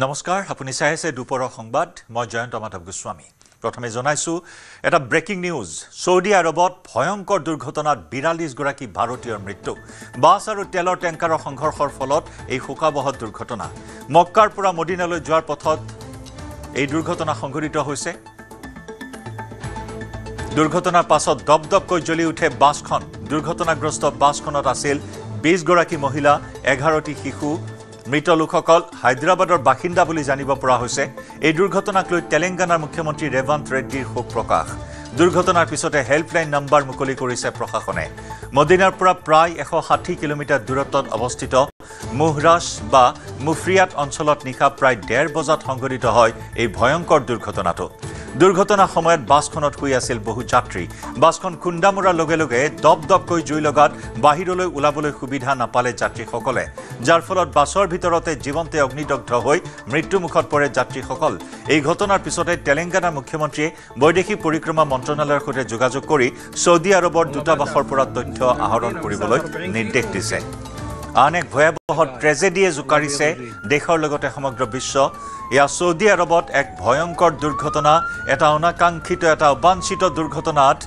নমস্কাৰ আপুনি চাই আছে দুপৰৰ সংবাদ মই জয়ন্ত মাধৱ গোস্বামী প্ৰথমে জনাইছো এটা ব্ৰেকিং নিউজ সৌদি আৰবত ভয়ংকৰ দুৰ্ঘটনাত 42 গৰাকী ভাৰতীয়ৰ মৃত্যু বাছ আৰু তেলৰ টেংকাৰৰ সংঘৰ্ষৰ ফলত এই শোকাবহ দুৰ্ঘটনা মক্কাৰ পৰা মদিনালৈ যোৱাৰ পথত এই দুৰ্ঘটনা সংঘটিত হৈছে দুৰ্ঘটনাৰ পাছত দপদপকৈ জ্বলি উঠে বাছখন দুৰ্ঘটনাগ্ৰস্ত বাছখনত আছিল 20 গৰাকী মহিলা 11টি শিশু মৃত লোকসকল হায়দৰাবাদৰ বাসিন্দা বুলি জানিব পৰা হৈছে এই দুৰ্ঘটনাক লৈ তেলেংগানাৰ মুখ্যমন্ত্ৰী ৰেভান্ত ৰেড্ডিৰ শোক প্ৰকাশ দুৰ্ঘটনাৰ পিছতে হেল্পলাইন নম্বৰ মুকলি কৰিছে প্ৰশাসনে মদিনাৰ পৰা প্ৰায় 160 কিলোমিটাৰ দূৰত্বত অৱস্থিত মুহৰাছ বা মুফৰিয়াত অঞ্চলত নিশা প্ৰায় 1:30 বজাত সংঘটিত হয় এই ভয়ংকৰ দুৰ্ঘটনাটো দুৰ্ঘটনাৰ সময়ত বাছখনত শুই আছিল বহু যাত্ৰী বাছখন খুন্দামৰাৰ লগে লগে দপদপকৈ জুই লগাত বাহিৰলৈ ওলাবলৈ সুবিধা নাপালে যাত্ৰীসকলে যাৰ ফলত বাছৰ ভিতৰতে জীৱন্তে অগ্নিদগ্ধ হৈ মৃত্যুমুখত পৰে যাত্ৰীসকল এই ঘটনাৰ পিছতে তেলেংগানাৰ মুখ্যমন্ত্ৰীয়ে বৈদেশিক পৰিক্ৰমা মন্ত্ৰণালয়ৰ সৈতে যোগাযোগ কৰি সৌদি আৰবৰ দূতাবাসৰ পৰা তথ্য আহৰণ কৰিবলৈ নিৰ্দেশ দিছে আন এক ভয়াবহ ট্ৰেজেডিয়ে জোকাৰিছে দেশৰ লগতে সমগ্ৰ বিশ্ব ইয়া সৌদি আৰবত এক ভয়ংকৰ দুৰ্ঘটনা এটা অনাকাংক্ষিত এটা অবাঞ্ছিত দুৰ্ঘটনাত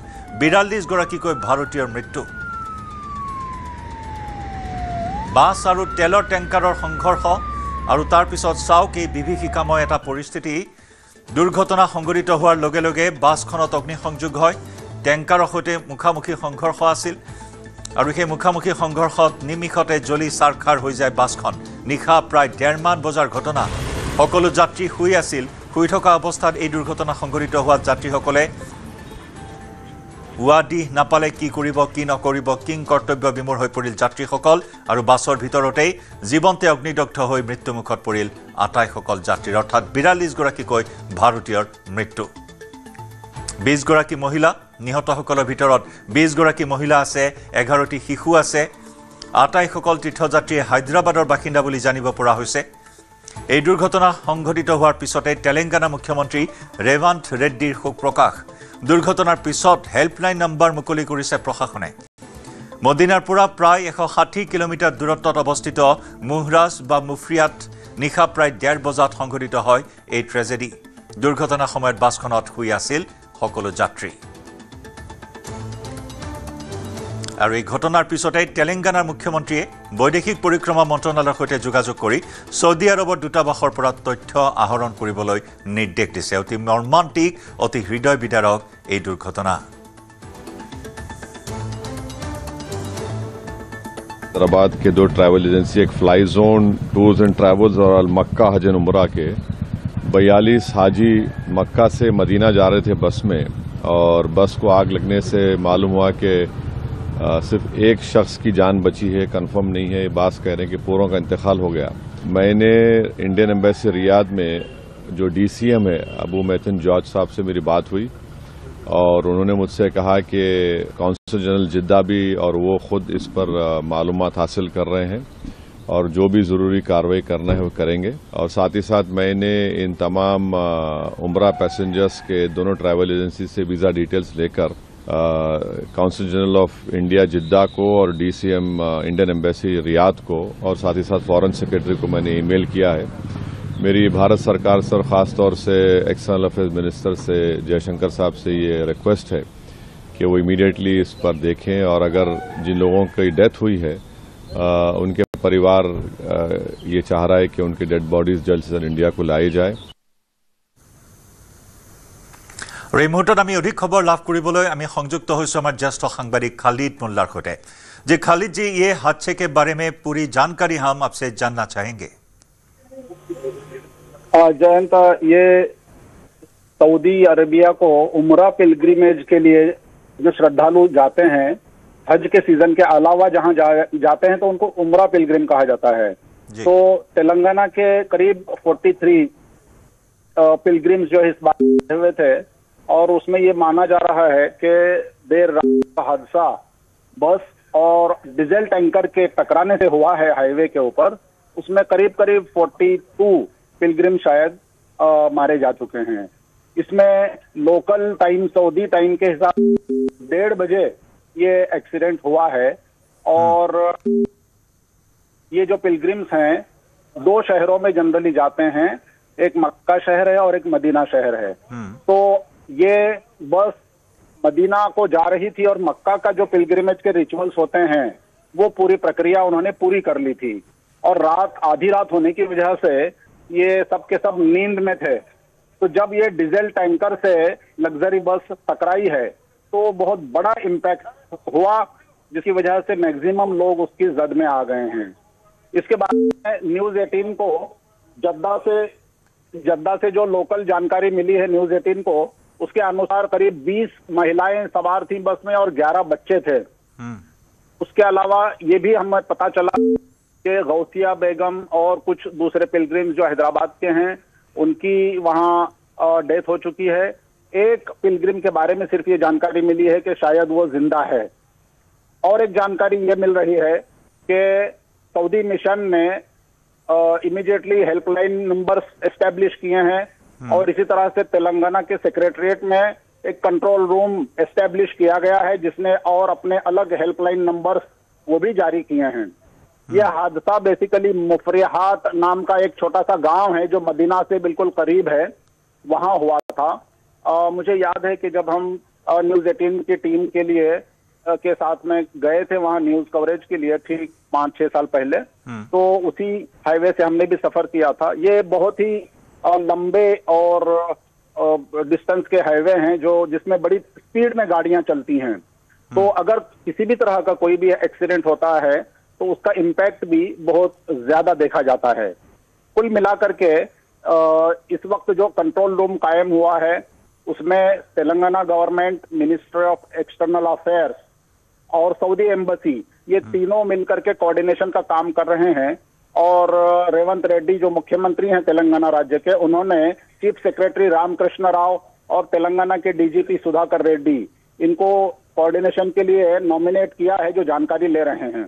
42 গৰাকীকৈ ভাৰতীয়ৰ মৃত্যু বাছ আৰু তেলৰ টেংকাৰৰ সংঘৰ্ষ আৰু তাৰ পিছত চাওক এই বিভীষিকাময় এটা পৰিস্থিতি দুৰ্ঘটনা সংঘটিত হোৱাৰ লগে লগে বাছখনত অগ্নিসংযোগ হয় টেংকাৰৰ সৈতে মুখামুখি সংঘৰ্ষ আছিল আৰু সেই মুখামুখি সংঘৰ্ষত নিমিষতে জ্বলি চাৰখাৰ হৈ যায় বাছখন নিশা প্ৰায় 1:30 বজাৰ ঘটনা সকলো যাত্ৰী শুই আছিল শুই থকা অৱস্থাত এই দুৰ্ঘটনা সংঘটিত হোৱা যাত্ৰীসকলে ওয়াদি নাপালে কি কৰিব কি নকৰিব কিং কৰ্তব্য বিমূৰ হৈ পৰিল যাত্ৰীসকল আৰু বাছৰ ভিতৰতেই জীৱন্তে অগ্নিদগ্ধ হৈ মৃত্যুমুখত পৰিল আটাইসকল যাত্ৰীৰ অৰ্থাৎ 42 গৰাকীকৈ ভাৰতীয়ৰ মৃত্যু 20 গৰাকী মহিলা নিহতসকলৰ ভিতৰত 20 গৰাকী মহিলা আছে 11টি শিশু আছে আটাইসকল তীৰ্থযাত্ৰী হায়দৰাবাদৰ বাসিন্দা বুলি জানিব পৰা হৈছে এই দুৰ্ঘটনা সংঘটিত হোৱাৰ পিছতে তেলেংগানা মুখ্যমন্ত্ৰী ৰেভান্ত ৰেড্ডিৰ শোক প্ৰকাশ দুৰ্ঘটনাৰ পিছত হেল্পলাইন নম্বৰ মুকলি কৰিছে প্ৰশাসনে মদিনাৰ পৰা প্ৰায় 160 কিলোমিটাৰ দূৰত্বত অৱস্থিত মুহৰাছ বা মুফৰিয়াত নিশা প্ৰায় 1:30 বজাত সংঘটিত হয় এই ট্ৰেজেডি দুৰ্ঘটনাৰ সময়ত বাছখনত শুই আছিল সকলো যাত্ৰী আৰু এই ঘটনাৰ পিছতে তেলেংগানাৰ মুখ্যমন্ত্ৰীয়ে বৈদেশিক পৰিক্ৰমা মন্ত্ৰণালয়ৰ সৈতে যোগাযোগ কৰি সৌদি আৰবৰ দূতাবাসৰ পৰা তথ্য আহৰণ কৰিবলৈ নিৰ্দেশ দিছে অতি মৰ্মান্তিক অতি হৃদয় বিদাৰক এই দুৰ্ঘটনা हैदराबाद के 2 ट्रैवल एजेंसी एक fly zone tours and travels और अल मक्का हज एंड उमरा के 42 हाजी मक्का से मदीना जा रहे थे बस में और बस को आग लगने से मालूम हुआ कि सिर्फ एक शख्स की जान बची है कंफर्म नहीं है बास कह रहे हैं कि पूरों का इंतकाल हो गया मैंने इंडियन एम्बेसी रियाद में जो डीसीएम है अबू मैथन जॉर्ज साहब से मेरी बात हुई और उन्होंने मुझसे कहा कि कौंसल जनरल जिद्दा भी और वो खुद इस पर मालूमात हासिल कर रहे हैं और जो भी ज़रूरी कार्रवाई करना है वो करेंगे और साथ ही साथ मैंने इन तमाम उम्रा पैसेंजर्स के दोनों ट्रैवल एजेंसी से वीज़ा डिटेल्स लेकर काउंसिल जनरल ऑफ इंडिया जिद्दा को और डीसीएम इंडियन एम्बेसी रियाद को और साथ ही साथ फॉरेन सेक्रेटरी को मैंने ईमेल किया है मेरी भारत सरकार से और ख़ास तौर से एक्सटर्नल अफेयर्स मिनिस्टर से जयशंकर साहब से ये रिक्वेस्ट है कि वो इमीडिएटली इस पर देखें और अगर जिन लोगों की डेथ हुई है उनके परिवार ये चाह रहा है कि उनकी डेड बॉडीज जल्द से जल्द इंडिया को लाई जाए এই মুহূৰ্তত আমি অধিক খবৰ লাভ কৰিবলৈ আমি সংযুক্ত হৈছো আমাৰ জ্যেষ্ঠ সাংবাদিক খালিদ মোল্লাৰ সৈতে যে খালিদ जी ये हादसे के बारे में पूरी जानकारी हम आपसे जानना चाहेंगे जयंत ये सऊदी अरबिया को उम्रा पिलग्रिमेज के लिए जो श्रद्धालु जाते हैं हज के सीजन के अलावा जहां जाते हैं तो उनको उम्रा पिलग्रिम कहा जाता है तो तेलंगाना के करीब 43 पिलग्रिम्स जो इस बार हुए थे और उसमें ये माना जा रहा है कि देर रात का हादसा बस और डीजल टैंकर के टकराने से हुआ है हाईवे के ऊपर उसमें करीब 42 पिलग्रिम शायद मारे जा चुके हैं इसमें लोकल टाइम सऊदी टाइम के हिसाब 1:30 बजे ये एक्सीडेंट हुआ है और ये जो पिलग्रिम्स हैं दो शहरों में जनरली जाते हैं, एक मक्का शहर है और एक मदीना शहर है। तो ये बस मदीना को जा रही थी और मक्का का जो पिलग्रिमेज के रिचुअल्स होते हैं वो पूरी प्रक्रिया उन्होंने पूरी कर ली थी, और रात आधी रात होने की वजह से ये सब के सब नींद में थे। तो जब ये डीजल टैंकर से लग्जरी बस टकराई है तो बहुत बड़ा इम्पैक्ट हुआ, जिसकी वजह से मैक्सिमम लोग उसकी जद में आ गए हैं। इसके बाद न्यूज 18 को जद्दा से जो लोकल जानकारी मिली है न्यूज 18 को, उसके अनुसार करीब 20 महिलाएं सवार थी बस में और 11 बच्चे थे। उसके अलावा ये भी हमें पता चला कि गौसिया बेगम और कुछ दूसरे पिलग्रिम्स जो हैदराबाद के हैं उनकी वहां डेथ हो चुकी है। एक पिलग्रिम के बारे में सिर्फ ये जानकारी मिली है कि शायद वो जिंदा है। और एक जानकारी ये मिल रही है कि सऊदी मिशन ने इमीडिएटली हेल्पलाइन नंबर्स एस्टेब्लिश किए हैं और इसी तरह से तेलंगाना के सेक्रेटरिएट में एक कंट्रोल रूम एस्टेब्लिश किया गया है जिसने और अपने अलग हेल्पलाइन नंबर्स वो भी जारी किए हैं। यह हादसा बेसिकली मुफरिहात नाम का एक छोटा सा गांव है जो मदीना से बिल्कुल करीब है, वहां हुआ था। मुझे याद है कि जब हम न्यूज 18 की टीम के लिए के साथ में गए थे वहां न्यूज कवरेज के लिए ठीक 5-6 साल पहले, तो उसी हाईवे से हमने भी सफर किया था। ये बहुत ही लंबे और डिस्टेंस के हाईवे हैं जो जिसमें बड़ी स्पीड में गाड़ियां चलती हैं। तो अगर किसी भी तरह का कोई भी एक्सीडेंट होता है तो उसका इम्पैक्ट भी बहुत ज्यादा देखा जाता है। कुल मिलाकर के इस वक्त जो कंट्रोल रूम कायम हुआ है उसमें Telangana government, ministry of external affairs और सऊदी एम्बेसी ये तीनों मिलकर के कोऑर्डिनेशन का काम कर रहे हैं। और रेवंत रेड्डी जो मुख्यमंत्री हैं तेलंगाना राज्य के, उन्होंने चीफ सेक्रेटरी रामकृष्ण राव और तेलंगाना के डीजीपी सुधाकर रेड्डी इनको कोऑर्डिनेशन के लिए नॉमिनेट किया है जो जानकारी ले रहे हैं।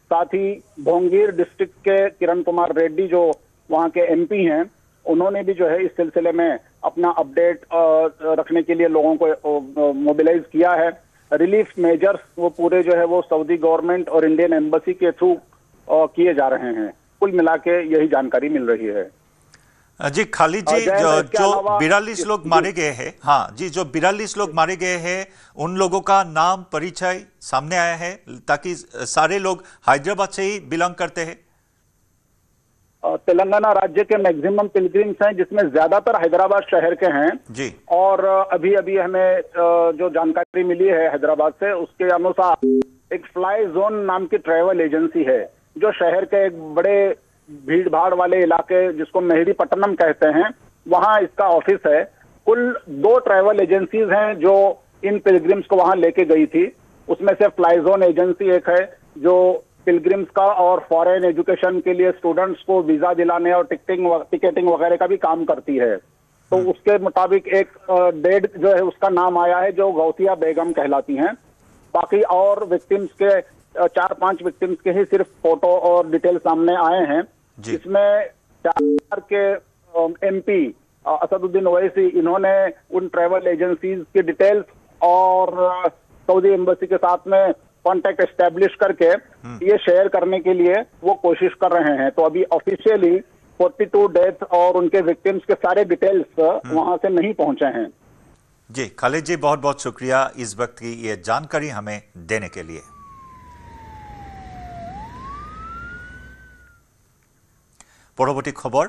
साथ ही भोंगीर डिस्ट्रिक्ट के किरण कुमार रेड्डी जो वहां के एमपी हैं, उन्होंने भी जो है इस सिलसिले में अपना अपडेट रखने के लिए लोगों को मोबिलाइज किया है। रिलीफ मेजर्स वो पूरे जो है वो सऊदी गवर्नमेंट और इंडियन एम्बेसी के थ्रू किए जा रहे हैं। कुल मिला के यही जानकारी मिल रही है। जी खालिद जी, जो 42 लोग मारे गए हैं, हाँ जी, जो 42 लोग मारे गए हैं उन लोगों का नाम परिचय सामने आया है ताकि सारे लोग हैदराबाद से ही बिलोंग करते हैं। तेलंगाना राज्य के मैक्सिमम पिलग्रिम्स हैं जिसमें ज्यादातर हैदराबाद शहर के हैं जी। और अभी अभी हमें जो जानकारी मिली है हैदराबाद से उसके अनुसार एक फ्लाई जोन नाम की ट्रैवल एजेंसी है जो शहर के एक बड़े भीड़ भाड़ वाले इलाके जिसको मेहदीपट्टनम कहते हैं वहां इसका ऑफिस है। कुल 2 ट्रैवल एजेंसीज हैं जो इन पिलग्रिम्स को वहां लेके गई थी। उसमें से फ्लाई जोन एजेंसी एक है जो पिलग्रिम्स का और फॉरेन एजुकेशन के लिए स्टूडेंट्स को वीजा दिलाने और टिकटिंग वगैरह का भी काम करती है। तो उसके मुताबिक एक डेड जो है उसका नाम आया है जो गौसिया बेगम कहलाती हैं। बाकी और विक्टिम्स के 4-5 विक्टिम्स के ही सिर्फ फोटो और डिटेल सामने आए हैं। इसमें 4 के एमपी असदुद्दीन ओवैसी इन्होंने उन ट्रैवल एजेंसीज की डिटेल्स और सऊदी एम्बेसी के साथ में कांटेक्ट एस्टेब्लिश करके ये शेयर करने के लिए वो कोशिश कर रहे हैं। तो अभी ऑफिशियली 42 डेथ और उनके विक्टिम्स के सारे डिटेल्स वहां से नहीं पहुंचे हैं। जी खालिद जी, बहुत बहुत शुक्रिया इस वक्त की ये जानकारी हमें देने के लिए। পৰৱৰ্তী খবৰ,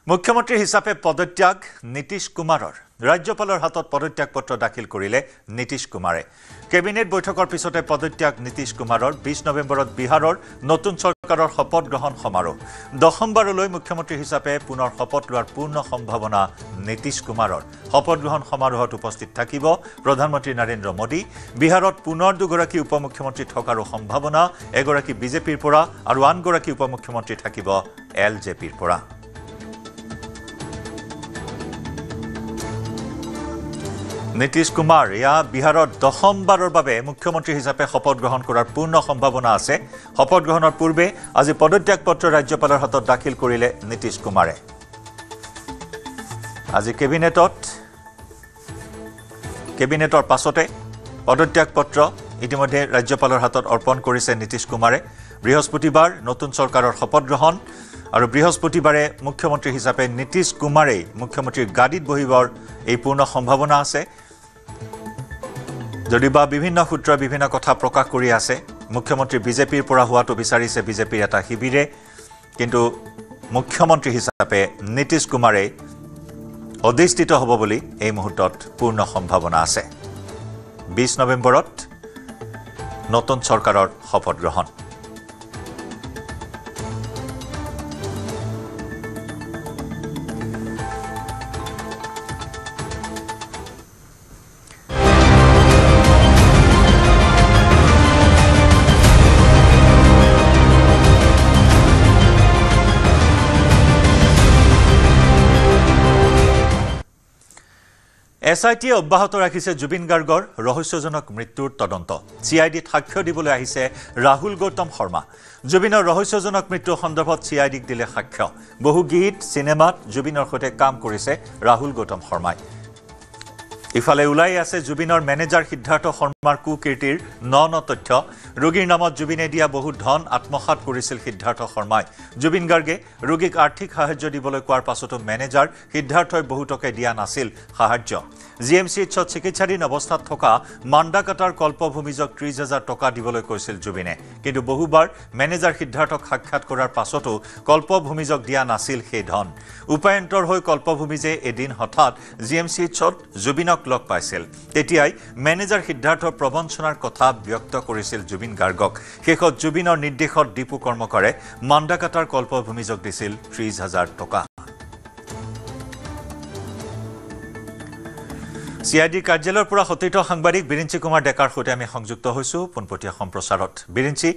মুখ্যমন্ত্ৰী হিচাপে পদত্যাগ নীতিশ কুমাৰৰ। ৰাজ্যপালৰ হাতত পদত্যাগ পত্ৰ দাখিল কৰিলে নীতিশ কুমাৰে। কেবিনেট বৈঠকৰ পিছতে পদত্যাগ নীতিশ কুমাৰৰ। 20 নৱেম্বৰত বিহাৰৰ নতুন চৰকাৰৰ শপত গ্ৰহণ সমাৰোহ। দশমবাৰলৈ মুখ্যমন্ত্ৰী হিচাপে পুনৰ শপত লোৱাৰ পূৰ্ণ সম্ভাৱনা নীতিশ কুমাৰৰ। শপত গ্ৰহণ সমাৰোহত উপস্থিত থাকিব প্ৰধানমন্ত্ৰী নৰেন্দ্ৰ মোদী। বিহাৰত পুনৰ 2গৰাকী উপমুখ্যমন্ত্ৰী থকাৰো সম্ভাৱনা। এগৰাকী বিজেপিৰ পৰা আৰু আনগৰাকী উপমুখ্যমন্ত্ৰী থাকিব এলজেপিৰ পৰা। নীতিশ কুমাৰ এয়া বিহাৰত দশমবাৰৰ বাবে মুখ্যমন্ত্ৰী হিচাপে শপত গ্ৰহণ কৰাৰ পূৰ্ণ সম্ভাৱনা আছে। শপত গ্ৰহণৰ পূৰ্বে আজি পদত্যাগ পত্ৰ ৰাজ্যপালৰ হাতত দাখিল কৰিলে নীতিশ কুমাৰে। আজি কেবিনেটৰ পাছতে পদত্যাগ পত্ৰ ইতিমধ্যে ৰাজ্যপালৰ হাতত অৰ্পণ কৰিছে নীতিশ কুমাৰে বৃহস্পতিবাৰ নতুন চৰকাৰৰ শপত গ্ৰহণ আৰু বৃহস্পতিবাৰে মুখ্যমন্ত্ৰী হিচাপে নীতিশ কুমাৰেই মুখ্যমন্ত্ৰীৰ গাদীত বহিবৰ এই পূৰ্ণ সম্ভাৱনা আছে যদিবা বিভিন্ন সূত্ৰই বিভিন্ন কথা প্ৰকাশ কৰি আছে মুখ্যমন্ত্ৰী বিজেপিৰ পৰা হোৱাটো বিচাৰিছে বিজেপিৰ এটা শিবিৰে কিন্তু মুখ্যমন্ত্ৰী হিচাপে নীতিশ কুমাৰেই অধিষ্ঠিত হ'ব বুলি এই মুহূৰ্তত পূৰ্ণ সম্ভাৱনা আছে 20 নৱেম্বৰত নতুন চৰকাৰৰ শপত গ্ৰহণ SIT অব্যাহত ৰাখিছে জুবিন গাৰ্গৰ ৰহস্যজনক মৃত্যুৰ তদন্ত CIDত সাক্ষ্য দিবলৈ আহিছে ৰাহুল গৌতম শৰ্মা জুবিনৰ ৰহস্যজনক মৃত্যু সন্দৰ্ভত CIDক দিলে সাক্ষ্য বহু গীত সিনেমাত জুবিনৰ সৈতে কাম কৰিছে ৰাহুল গৌতম শৰ্মাই ইফালে উলাই আছে জুবিনৰ মেনেজাৰ সিদ্ধাৰ্থ শৰ্মাৰ কুকীৰ্তিৰ ন তথ্য ৰোগীৰ নামত জুবিনে দিয়া বহু ধন আত্মসাৎ কৰিছিল সিদ্ধাৰ্থ শৰ্মাই জুবিন গাৰ্গে ৰোগীক আৰ্থিক সাহায্য দিবলৈ কোৱাৰ পাছতো মেনেজাৰ সিদ্ধাৰ্থই বহুতকে দিয়া নাছিল সাহায্য GMCHত চিকিৎসাধীন অৱস্থাত থকা মাণ্ডাকাটাৰ কল্পভূমিজক 30,000 টকা দিবলৈ কৈছিল জুবিনে কিন্তু বহুবাৰ মেনেজাৰ সিদ্ধাৰ্থক সাক্ষাৎ কৰাৰ পাছতো কল্পভূমিজক দিয়া নাছিল সেই ধন উপায়ন্তৰ হৈ কল্পভূমিজে এদিন হঠাৎ GMCHত জুবিনক লগ পাইছিল তেতিয়াই মেনেজাৰ সিদ্ধাৰ্থৰ প্ৰবঞ্চনাৰ কথা ব্যক্ত কৰিছিল জুবিন গাৰ্গক শেষত জুবিনৰ নিৰ্দেশত দীপু কৰ্মকাৰে মাণ্ডাকাটাৰ কল্পভূমিজক দিছিল 30,000 টকা CID কাৰ্যালয়ৰ পৰা সতীৰ্থ সাংবাদিক বিৰিঞ্চি কুমাৰ ডেকাৰ সৈতে আমি সংযুক্ত হৈছো পোনপটীয়া সম্প্ৰচাৰত বিৰিঞ্চি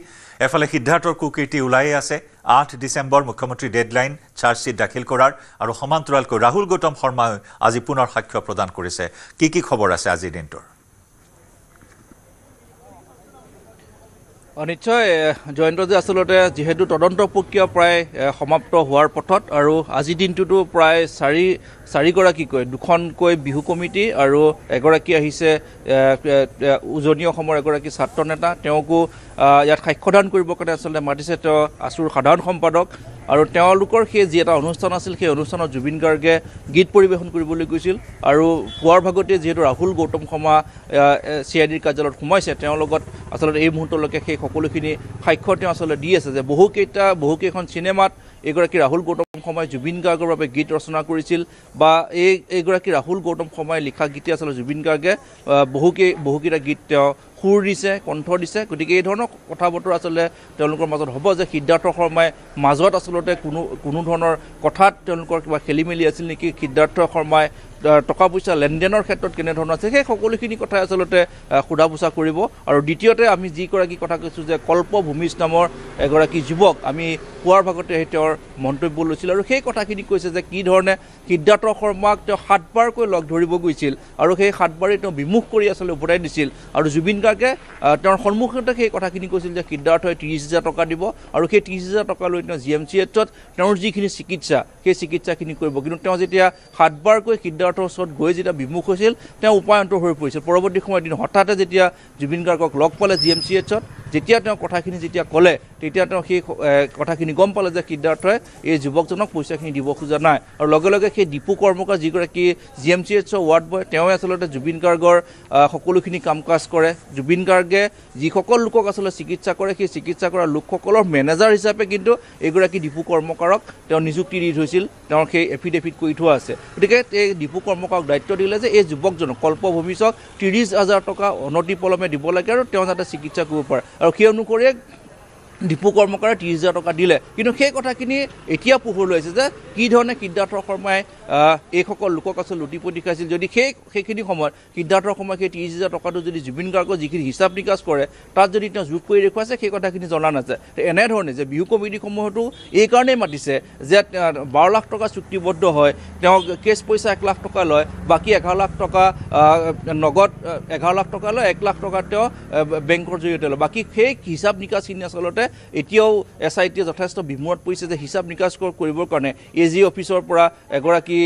এফালে সিদ্ধাৰ্থৰ কুকীৰ্তি ওলাই আছে 8 ডিসেম্বৰ মুখ্যমন্ত্ৰী ডেডলাইন চাৰ্জশিট দাখিল কৰাৰ আৰু সমান্তৰালকৈ ৰাহুল গৌতম শৰ্মাই আজি পুনৰ সাক্ষ্য প্ৰদান কৰিছে কি খবৰ আছে আজি দিনটোৰ নিশ্চয় জয়ন্তজী আসলতে যেহেতু তদন্ত প্ৰক্ৰিয়া প্ৰায় সমাপ্ত হোৱাৰ পথত আৰু আজি দিনটোতো প্ৰায় চাৰিগৰাকীকৈ দুখনকৈ বিহু কমিটি আৰু এগৰাকী আহিছে উজনি অসমৰ এগৰাকী ছাত্ৰ নেতা তেওঁকো ইয়াত সাক্ষ্যদান কৰিবৰ কাৰণে আচলতে মাতিছে তেওঁ আছুৰ সাধাৰণ সম্পাদক আৰু তেওঁলোকৰ সেই যি এটা অনুষ্ঠান আছিল সেই অনুষ্ঠানত জুবিন গাৰ্গে গীত পৰিৱেশন কৰিবলৈ গৈছিল আৰু পুৱাৰ ভাগতে যেহেতু ৰাহুল গৌতম শৰ্মা CIDৰ কাৰ্যালয়ত সোমাইছে তেওঁৰ লগত আচলতে এই মুহূৰ্তলৈকে সেই সকলোখিনি সাক্ষ্য তেওঁ আচলতে দি আছে যে বহুকেইখন চিনেমাত এগৰাকী ৰাহুল গৌতম শৰ্মাই জুবিন গাৰ্গৰ বাবে গীত ৰচনা কৰিছিল বা এইগৰাকী ৰাহুল গৌতম শৰ্মাই লিখা গীতে আচলতে জুবিন গাৰ্গে বহুকেইটা গীত তেওঁ সুৰ দিছে কণ্ঠ দিছে গতিকে এই ধৰণৰ কথা বতৰা আচলতে তেওঁলোকৰ মাজত হ'ব যে সিদ্ধাৰ্থ শৰ্মাই মাজত আচলতে কোনো ধৰণৰ কথাত তেওঁলোকৰ কিবা খেলিমেলি আছিল নেকি সিদ্ধাৰ্থ শৰ্মাই টকা পইচা লেনদেনৰ ক্ষেত্ৰত কেনেধৰণৰ আছে সেই সকলোখিনি কথাই আচলতে সোধা পোছা কৰিব আৰু দ্বিতীয়তে আমি যিগৰাকী কথা কৈছোঁ যে কল্পভূমিজ নামৰ এগৰাকী যুৱক আমি পুৱাৰ ভাগতে সেই তেওঁৰ মন্তব্য লৈছিল আৰু সেই কথাখিনি কৈছে যে কি ধৰণে সিদ্ধাৰ্থ শৰ্মাক তেওঁ 7 বাৰকৈ লগ ধৰিব গৈছিল আৰু সেই 7 বাৰেই তেওঁ বিমুখ কৰি আচলতে উভতাই দিছিল আৰু জুবিন গাৰ্গে তেওঁৰ সন্মুখতে সেই কথাখিনি কৈছিল যে সিদ্ধাৰ্থই 30,000 টকা দিব আৰু সেই 30,000 টকা লৈ তেওঁ GMCHত তেওঁৰ যিখিনি চিকিৎসা সেই চিকিৎসাখিনি কৰিব কিন্তু তেওঁ যেতিয়া 7 বাৰকৈ সিদ্ধাৰ্থৰ ওচৰত গৈ যেতিয়া বিমুখ হৈছিল তেওঁ উপায়ন্তৰ হৈ পৰিছিল পৰৱৰ্তী সময়ত দিন হঠাতে যেতিয়া জুবিন গাৰ্গক লগ পালে GMCHত যেতিয়া তেওঁ কথাখিনি যেতিয়া ক'লে তেতিয়া তেওঁ সেই কথাখিনি গম পালে যে সিদ্ধাৰ্থই এই যুৱকজনক পইচাখিনি দিব খোজা নাই আৰু লগে লগে সেই দীপু কৰ্মকাৰ যিগৰাকী GMCHৰ ৱাৰ্ড বয় তেওঁ আচলতে জুবিন গাৰ্গৰ সকলোখিনি কাম কাজ কৰে জুবিন গাৰ্গে যিসকল লোকক আচলতে চিকিৎসা কৰে সেই চিকিৎসা কৰা লোকসকলৰ মেনেজাৰ হিচাপে কিন্তু এইগৰাকী দীপু কৰ্মকাৰক তেওঁ নিযুক্তি দি থৈছিল তেওঁৰ সেই এফিডেভিট কৰি থোৱা আছে গতিকে এই দীপু কৰ্মকাৰক দায়িত্ব দিলে যে এই যুৱকজনক কল্পভূমিজক 30,000 টকা অনতিপলমে দিব লাগে আৰু তেওঁ যাতে চিকিৎসা কৰিব পাৰে আৰু সেই অনুসৰি দীপু কৰ্মকাৰে 30,000 টকা দিলে কিন্তু সেই কথাখিনি এতিয়া পোহৰলৈ আহিছে যে কি ধৰণে সিদ্ধাৰ্থ শৰ্মাই এইসকল লোকক আচলতে লুটিপুতি খাইছিল যদি সেইখিনি সময়ত সিদ্ধাৰ্থ শৰ্মাই সেই 30,000 টকাটো যদি জুবিন গাৰ্গৰ যিখিনি হিচাপ নিকাচ কৰে তাত যদি তেওঁ যোগ কৰি দেখুৱাইছে সেই কথাখিনি জনা নাযায় এনেধৰণে যে বিহু কমিটিসমূহতো এই কাৰণেই মাতিছে যে 12 লাখ টকা চুক্তিবদ্ধ হয় তেওঁ কেছ পইচা 1 লাখ টকা লয় বাকী 11 লাখ টকা নগদ 11 লাখ টকা লয় 1 লাখ টকা তেওঁ বেংকৰ জৰিয়তে লয় বাকী সেই হিচাপ নিকাচখিনি আচলতে এতিয়াও SIT যথেষ্ট বিমূৰত পৰিছে যে হিচাপ নিকাচ কৰিবৰ কাৰণে AG অফিচৰ পৰা এগৰাকী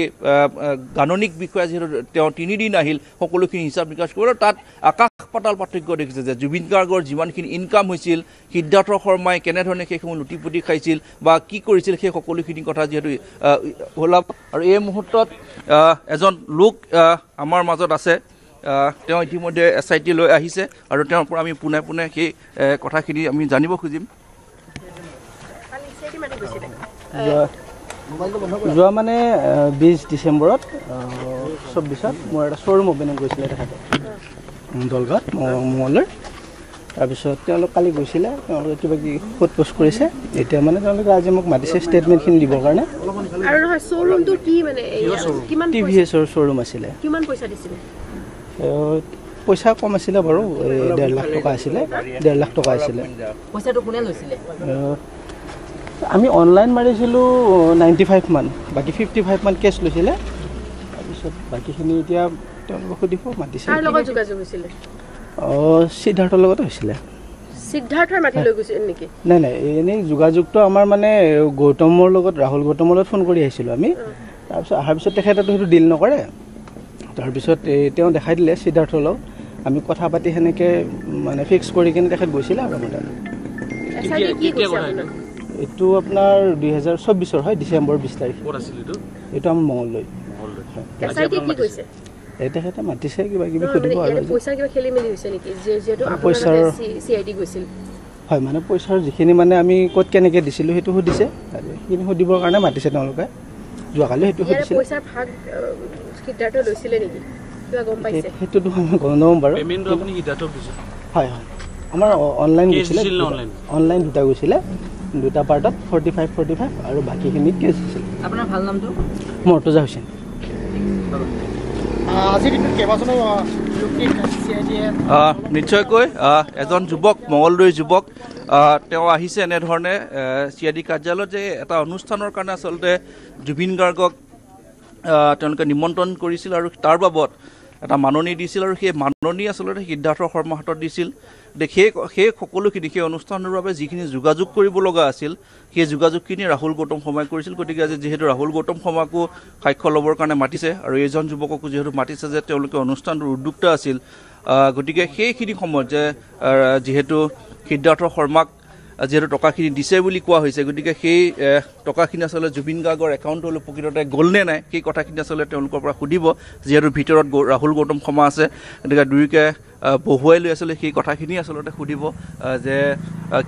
গাণনিক বিষয়া যিহেতু তেওঁ 3 দিন আহিল সকলোখিনি হিচাপ নিকাচ কৰিলে তাত আকাশ পাতাল পাৰ্থক্য দেখিছে যে জুবিন গাৰ্গৰ যিমানখিনি ইনকাম হৈছিল সিদ্ধাৰ্থ শৰ্মাই কেনেধৰণে সেইসমূহ লুটিপুটি খাইছিল বা কি কৰিছিল সেই সকলোখিনি কথা যিহেতু ওলাব আৰু এই মুহূৰ্তত এজন লোক আমাৰ মাজত আছে তেওঁ ইতিমধ্যে SIT লৈ আহিছে আৰু তেওঁৰ পৰা আমি পোনে পোনে সেই কথাখিনি আমি জানিব খুজিম যোৱা মানে 20 ডিচেম্বৰত 24ত মোৰ এটা শ্ব'ৰুম অপেনিং কৰিছিলে তেখেতে দলগাঁৱত মঙলদৈ তাৰপিছত তেওঁলোক কালি গৈছিলে তেওঁলোকে কিবা কিবি সোধ পোছ কৰিছে এতিয়া মানে তেওঁলোকে আজি মোক মাতিছে ষ্টেটমেণ্টখিনি দিবৰ কাৰণে আৰু নহয় শ্ব'ৰুমটো কি মানে কিমান TVSৰ শ্ব'ৰুম আছিলে কিমান পইচা দিছিলে পইচা কম আছিলে বাৰু 1.5 লাখ টকা আছিলে 1.5 লাখ টকা আছিলে পইচাটো কোনে লৈছিলে আমি অনলাইন মাৰিছিলোঁ 95 মান বাকী 55 মান কেছ লৈছিলে তাৰপিছত বাকীখিনি এতিয়া তেওঁলোকক সুধিব মাতিছে কাৰ লগত যোগাযোগ হৈছিলে সিদ্ধাৰ্থৰ লগত হৈছিলে সিদ্ধাৰ্থৰ মাতি লৈ গৈছিল নেকি নাই নাই এনেই যোগাযোগটো আমাৰ মানে গৌতমৰ লগত ৰাহুল গৌতমৰ লগত ফোন কৰি আহিছিলোঁ আমি তাৰপিছত অহাৰ পিছত তেখেতেতো সেইটো ডিল নকৰে তাৰপিছত তেওঁ দেখাই দিলে সিদ্ধাৰ্থৰ লগত আমি কথা পাতি সেনেকৈ মানে ফিক্স কৰি কিনে তেখেত গৈছিলে আৰু আমাৰ এইটো আপোনাৰ 2024 হয় ডিচেম্বৰ 20 তাৰিখ এইটো আমাৰ মঙলদৈ তেখেতে মাতিছে কিবা কিবি সুধিব আৰু পইচা কিবা খেলি মেলি হৈছে নেকি যেহেতু পইচাৰ CID গৈছিল হয় মানে পইচাৰ যিখিনি মানে আমি ক'ত কেনেকৈ দিছিলোঁ সেইটো সুধিছে আৰু সেইখিনি সুধিবৰ কাৰণে মাতিছে তেওঁলোকে যোৱাকালি সেইটো সুধিছিল পইচাৰ ভাগ সিদ্ধাৰ্থ লৈছিলে নেকি কিবা গম পাইছে সেইটোতো আমি গম নাপাম বাৰু পেমেণ্টটো আপুনি সিদ্ধাৰ্থক দিছে হয় হয় আমাৰ অনলাইন গৈছিলে অনলাইন দুটা গৈছিলে দুটা পাৰ্টত 45 আৰু বাকীখিনি কেছ হৈছিল আপোনাৰ ভাল নামটো মৰ্তজা হুছেইন আজিৰ দিনত কেইবাজনো লোকে নিশ্চয়কৈ এজন যুৱক মঙলদৈৰ যুৱক তেওঁ আহিছে এনেধৰণে CID কাৰ্যালয়ত যে এটা অনুষ্ঠানৰ কাৰণে আচলতে জুবিন গাৰ্গক তেওঁলোকে নিমন্ত্ৰণ কৰিছিল আৰু তাৰ বাবদ এটা মাননি দিছিল আৰু সেই মাননি আচলতে সিদ্ধাৰ্থ শৰ্মাৰ হাতত দিছিল সেই সকলোখিনি সেই অনুষ্ঠানৰ বাবে যিখিনি যোগাযোগ কৰিব লগা আছিল সেই যোগাযোগখিনি ৰাহুল গৌতম শৰ্মাই কৰিছিল গতিকে আজি যিহেতু ৰাহুল গৌতম শৰ্মাকো সাক্ষ্য ল'বৰ কাৰণে মাতিছে আৰু এইজন যুৱককো যিহেতু মাতিছে যে তেওঁলোকে অনুষ্ঠানটোৰ উদ্যোক্তা আছিল গতিকে সেইখিনি সময়ত যে যিহেতু সিদ্ধাৰ্থ শৰ্মাক যিহেতু টকাখিনি দিছে বুলি কোৱা হৈছে গতিকে সেই টকাখিনি আচলতে জুবিন গাৰ্গৰ একাউণ্টলৈ প্ৰকৃততে গ'ল নে নাই সেই কথাখিনি আচলতে তেওঁলোকৰ পৰা সুধিব যিহেতু ভিতৰত ৰাহুল গৌতম শৰ্মা আছে গতিকে দুয়োকে বহুৱাই লৈ আচলতে সেই কথাখিনি আচলতে সুধিব যে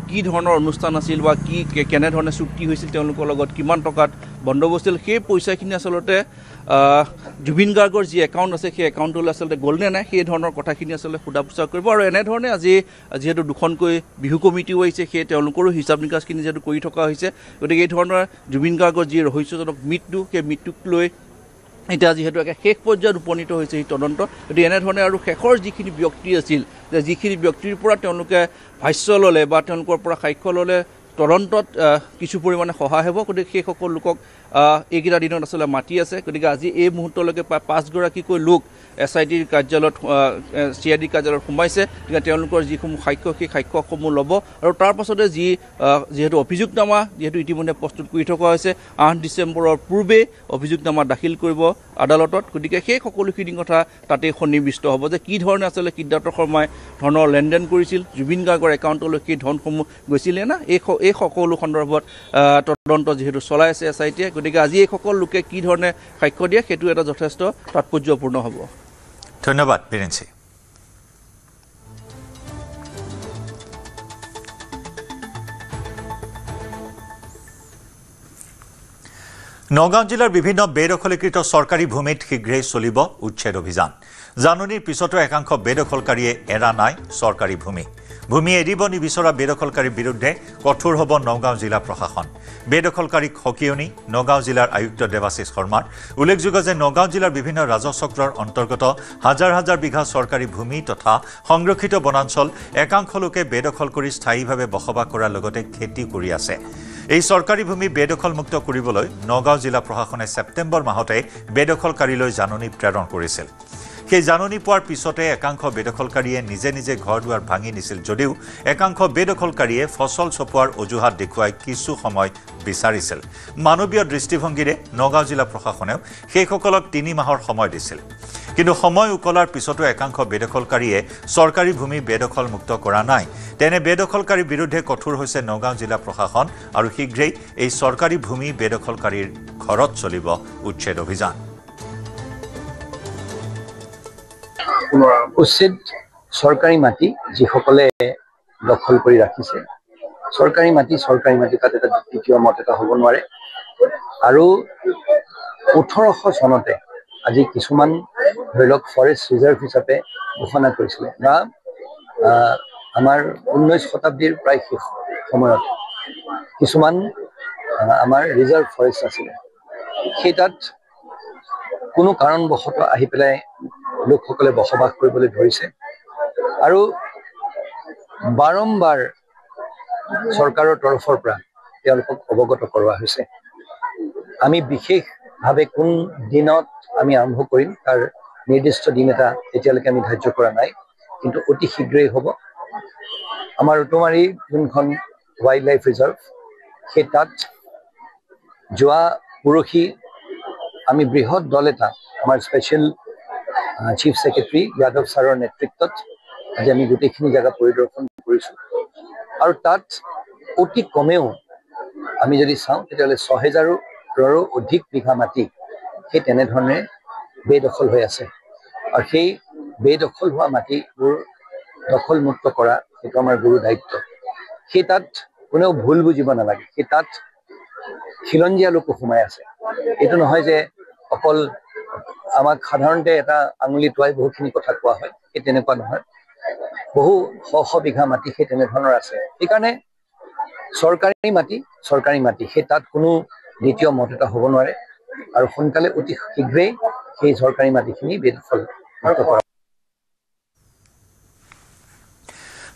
কি ধৰণৰ অনুষ্ঠান আছিল বা কি কেনেধৰণে চুক্তি হৈছিল তেওঁলোকৰ লগত কিমান টকাত বন্দবস্ত আছিল সেই পইচাখিনি আচলতে জুবিন গাৰ্গৰ যি একাউণ্ট আছে সেই একাউণ্টলৈ আচলতে গ'ল নে নাই সেই ধৰণৰ কথাখিনি আচলতে সোধা পোছা কৰিব আৰু এনেধৰণে আজি যিহেতু দুখনকৈ বিহু কমিটিও আহিছে সেই তেওঁলোকৰো হিচাপ নিকাচখিনি যিহেতু কৰি থকা হৈছে গতিকে এই ধৰণৰ জুবিন গাৰ্গৰ যি ৰহস্যজনক মৃত্যু সেই মৃত্যুক লৈ এতিয়া যিহেতু একে শেষ পৰ্যায়ত উপনীত হৈছে এই তদন্ত গতিকে এনেধৰণে আৰু শেষৰ যিখিনি ব্যক্তি আছিল যে যিখিনি ব্যক্তিৰ পৰা তেওঁলোকে ভাষ্য ল'লে বা তেওঁলোকৰ পৰা সাক্ষ্য ল'লে তদন্তত কিছু পৰিমাণে সহায় হ'ব গতিকে সেই সকল লোকক এইকেইটা দিনত আচলতে মাতি আছে গতিকে আজি এই মুহূৰ্তলৈকে প্ৰায় 5গৰাকীকৈ লোক SIT কাৰ্যালয়ত CID কাৰ্যালয়ত সোমাইছে গতিকে তেওঁলোকৰ যিসমূহ সাক্ষ্য সেই সাক্ষ্যসমূহ ল'ব আৰু তাৰ পাছতে যিহেতু অভিযোগনামা যিহেতু ইতিমধ্যে প্ৰস্তুত কৰি থকা হৈছে 8 ডিচেম্বৰৰ পূৰ্বে অভিযোগনামা দাখিল কৰিব আদালতত গতিকে সেই সকলোখিনি কথা তাতে সন্নিৱিষ্ট হ'ব যে কি ধৰণে আচলতে সিদ্ধাৰ্থ শৰ্মাই ধনৰ লেনদেন কৰিছিল জুবিন গাৰ্গৰ একাউণ্টলৈ সেই ধনসমূহ গৈছিলে না এই সকলো সন্দৰ্ভত তদন্ত যিহেতু চলাই আছে SIT গতিকে আজি এই সকল লোকে কি ধৰণে সাক্ষ্য দিয়ে সেইটো এটা যথেষ্ট তাৎপৰ্যপূৰ্ণ হ'ব ধন্যবাদ বীৰেঞ্চি নগাঁও জিলাৰ বিভিন্ন বেদখলীকৃত চৰকাৰী ভূমিত শীঘ্ৰেই চলিব উচ্ছেদ অভিযান জাননীৰ পিছতো একাংশ বেদখলকাৰীয়ে এৰা নাই চৰকাৰী ভূমি এৰিব নিবিচৰা বেদখলকাৰীৰ বিৰুদ্ধে কঠোৰ হ'ব নগাঁও জিলা প্ৰশাসন বেদখলকাৰীক সকিয়নি নগাঁও জিলাৰ আয়ুক্ত দেৱাশিষ শৰ্মাৰ উল্লেখযোগ্য যে নগাঁও জিলাৰ বিভিন্ন ৰাজচক্ৰৰ অন্তৰ্গত হাজাৰ হাজাৰ বিঘা চৰকাৰী ভূমি তথা সংৰক্ষিত বনাঞ্চল একাংশ লোকে বেদখল কৰি স্থায়ীভাৱে বসবাস কৰাৰ লগতে খেতি কৰি আছে এই চৰকাৰী ভূমি বেদখলমুক্ত কৰিবলৈ নগাঁও জিলা প্ৰশাসনে ছেপ্টেম্বৰ মাহতে বেদখলকাৰীলৈ জাননী প্ৰেৰণ কৰিছিল সেই জাননী পোৱাৰ পিছতে একাংশ বেদখলকাৰীয়ে নিজে নিজে ঘৰ দুৱাৰ ভাঙি নিছিল যদিও একাংশ বেদখলকাৰীয়ে ফসল চপোৱাৰ অজুহাত দেখুৱাই কিছু সময় বিচাৰিছিল মানৱীয় দৃষ্টিভংগীৰে নগাঁও জিলা প্ৰশাসনেও সেইসকলক 3 মাহৰ সময় দিছিল কিন্তু সময় উকলাৰ পিছতো একাংশ বেদখলকাৰীয়ে চৰকাৰী ভূমি বেদখলমুক্ত কৰা নাই তেনে বেদখলকাৰীৰ বিৰুদ্ধে কঠোৰ হৈছে নগাঁও জিলা প্ৰশাসন আৰু শীঘ্ৰেই এই চৰকাৰী ভূমি বেদখলকাৰীৰ ঘৰত চলিব উচ্ছেদ অভিযান উচিত চৰকাৰী মাটি যিসকলে দখল কৰি ৰাখিছে চৰকাৰী মাটি তাত এটা দ্বিতীয় মত এটা হ'ব নোৱাৰে আৰু 1800 চনতে আজি কিছুমান ধৰি লওক ফৰেষ্ট ৰিজাৰ্ভ হিচাপে ঘোষণা কৰিছিলে বা আমাৰ 19 শতাব্দীৰ প্ৰায় শেষ সময়ত কিছুমান আমাৰ ৰিজাৰ্ভ ফৰেষ্ট আছিলে সেই তাত কোনো কাৰণবশত আহি পেলাই লোকসকলে বসবাস কৰিবলৈ ধৰিছে আৰু বাৰম্বাৰ চৰকাৰৰ তৰফৰ পৰা তেওঁলোকক অৱগত কৰোৱা হৈছে আমি বিশেষভাৱে কোন দিনত আমি আৰম্ভ কৰিম তাৰ নিৰ্দিষ্ট দিন এটা এতিয়ালৈকে আমি ধাৰ্য কৰা নাই কিন্তু অতি শীঘ্ৰেই হ'ব আমাৰ উটমাৰী যোনখন ৱাইল্ড লাইফ ৰিজাৰ্ভ সেই তাত যোৱা পৰহি আমি বৃহৎ দল এটা আমাৰ স্পেচিয়েল চিফ সেক্ৰেটাৰী যাদৱ ছাৰৰ নেতৃত্বত আজি আমি গোটেইখিনি জায়গা পৰিদৰ্শন কৰিছো আৰু তাত অতি কমেও আমি যদি চাওঁ তেতিয়াহ'লে 6000ৰো অধিক বিঘা মাটি সেই তেনেধৰণে বেদখল হৈ আছে আৰু সেই বেদখল হোৱা মাটিবোৰ দখলমুক্ত কৰা সেইটো আমাৰ গুৰু দায়িত্ব সেই তাত কোনেও ভুল বুজিব নালাগে সেই তাত খিলঞ্জীয়া লোক সোমাই আছে এইটো নহয় যে অকল আমাক সাধাৰণতে এটা আঙুলি টুৱাই বহুখিনি কথা কোৱা হয় সেই তেনেকুৱা নহয় বহু শ বিঘা মাটি সেই তেনেধৰণৰ আছে সেইকাৰণে চৰকাৰী মাটি সেই তাত কোনো দ্বিতীয় মত এটা হ'ব নোৱাৰে আৰু সোনকালে অতি শীঘ্ৰেই সেই চৰকাৰী মাটিখিনি বেদখল কৰা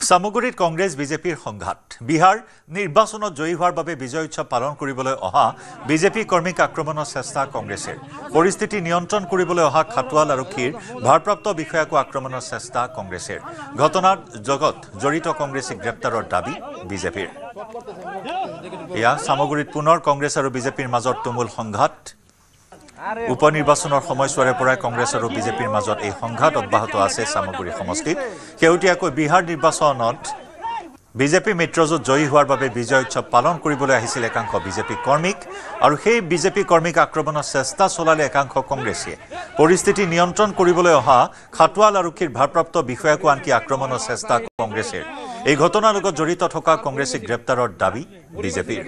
সামগুৰিত কংগ্ৰেছ বিজেপিৰ সংঘাত বিহাৰ নিৰ্বাচনত জয়ী হোৱাৰ বাবে বিজয় উৎসৱ পালন কৰিবলৈ অহা বিজেপি কৰ্মীক আক্ৰমণৰ চেষ্টা কংগ্ৰেছৰ পৰিস্থিতি নিয়ন্ত্ৰণ কৰিবলৈ অহা খাটুৱাল আৰক্ষীৰ ভাৰপ্ৰাপ্ত বিষয়াকো আক্ৰমণৰ চেষ্টা কংগ্ৰেছৰ ঘটনাৰ জগত জড়িত কংগ্ৰেছী গ্ৰেপ্তাৰৰ দাবী বিজেপিৰ এয়া সামগুৰিত পুনৰ কংগ্ৰেছ আৰু বিজেপিৰ মাজত তুমুল সংঘাত উপনিৰ্বাচনৰ সময়ছোৱাৰে পৰাই কংগ্ৰেছ আৰু বিজেপিৰ মাজত এই সংঘাত অব্যাহত আছে সামগুৰি সমষ্টিত শেহতীয়াকৈ বিহাৰ নিৰ্বাচনত বিজেপি মিত্ৰজোঁট জয়ী হোৱাৰ বাবে বিজয় উৎসৱ পালন কৰিবলৈ আহিছিল একাংশ বিজেপি কৰ্মীক আৰু সেই বিজেপি কৰ্মীক আক্ৰমণৰ চেষ্টা চলালে একাংশ কংগ্ৰেছীয়ে পৰিস্থিতি নিয়ন্ত্ৰণ কৰিবলৈ অহা খাটুৱাল আৰক্ষীৰ ভাৰপ্ৰাপ্ত বিষয়াকো আনকি আক্ৰমণৰ চেষ্টা কংগ্ৰেছৰ এই ঘটনাৰ লগত জড়িত থকা কংগ্ৰেছী গ্ৰেপ্তাৰৰ দাবী বিজেপিৰ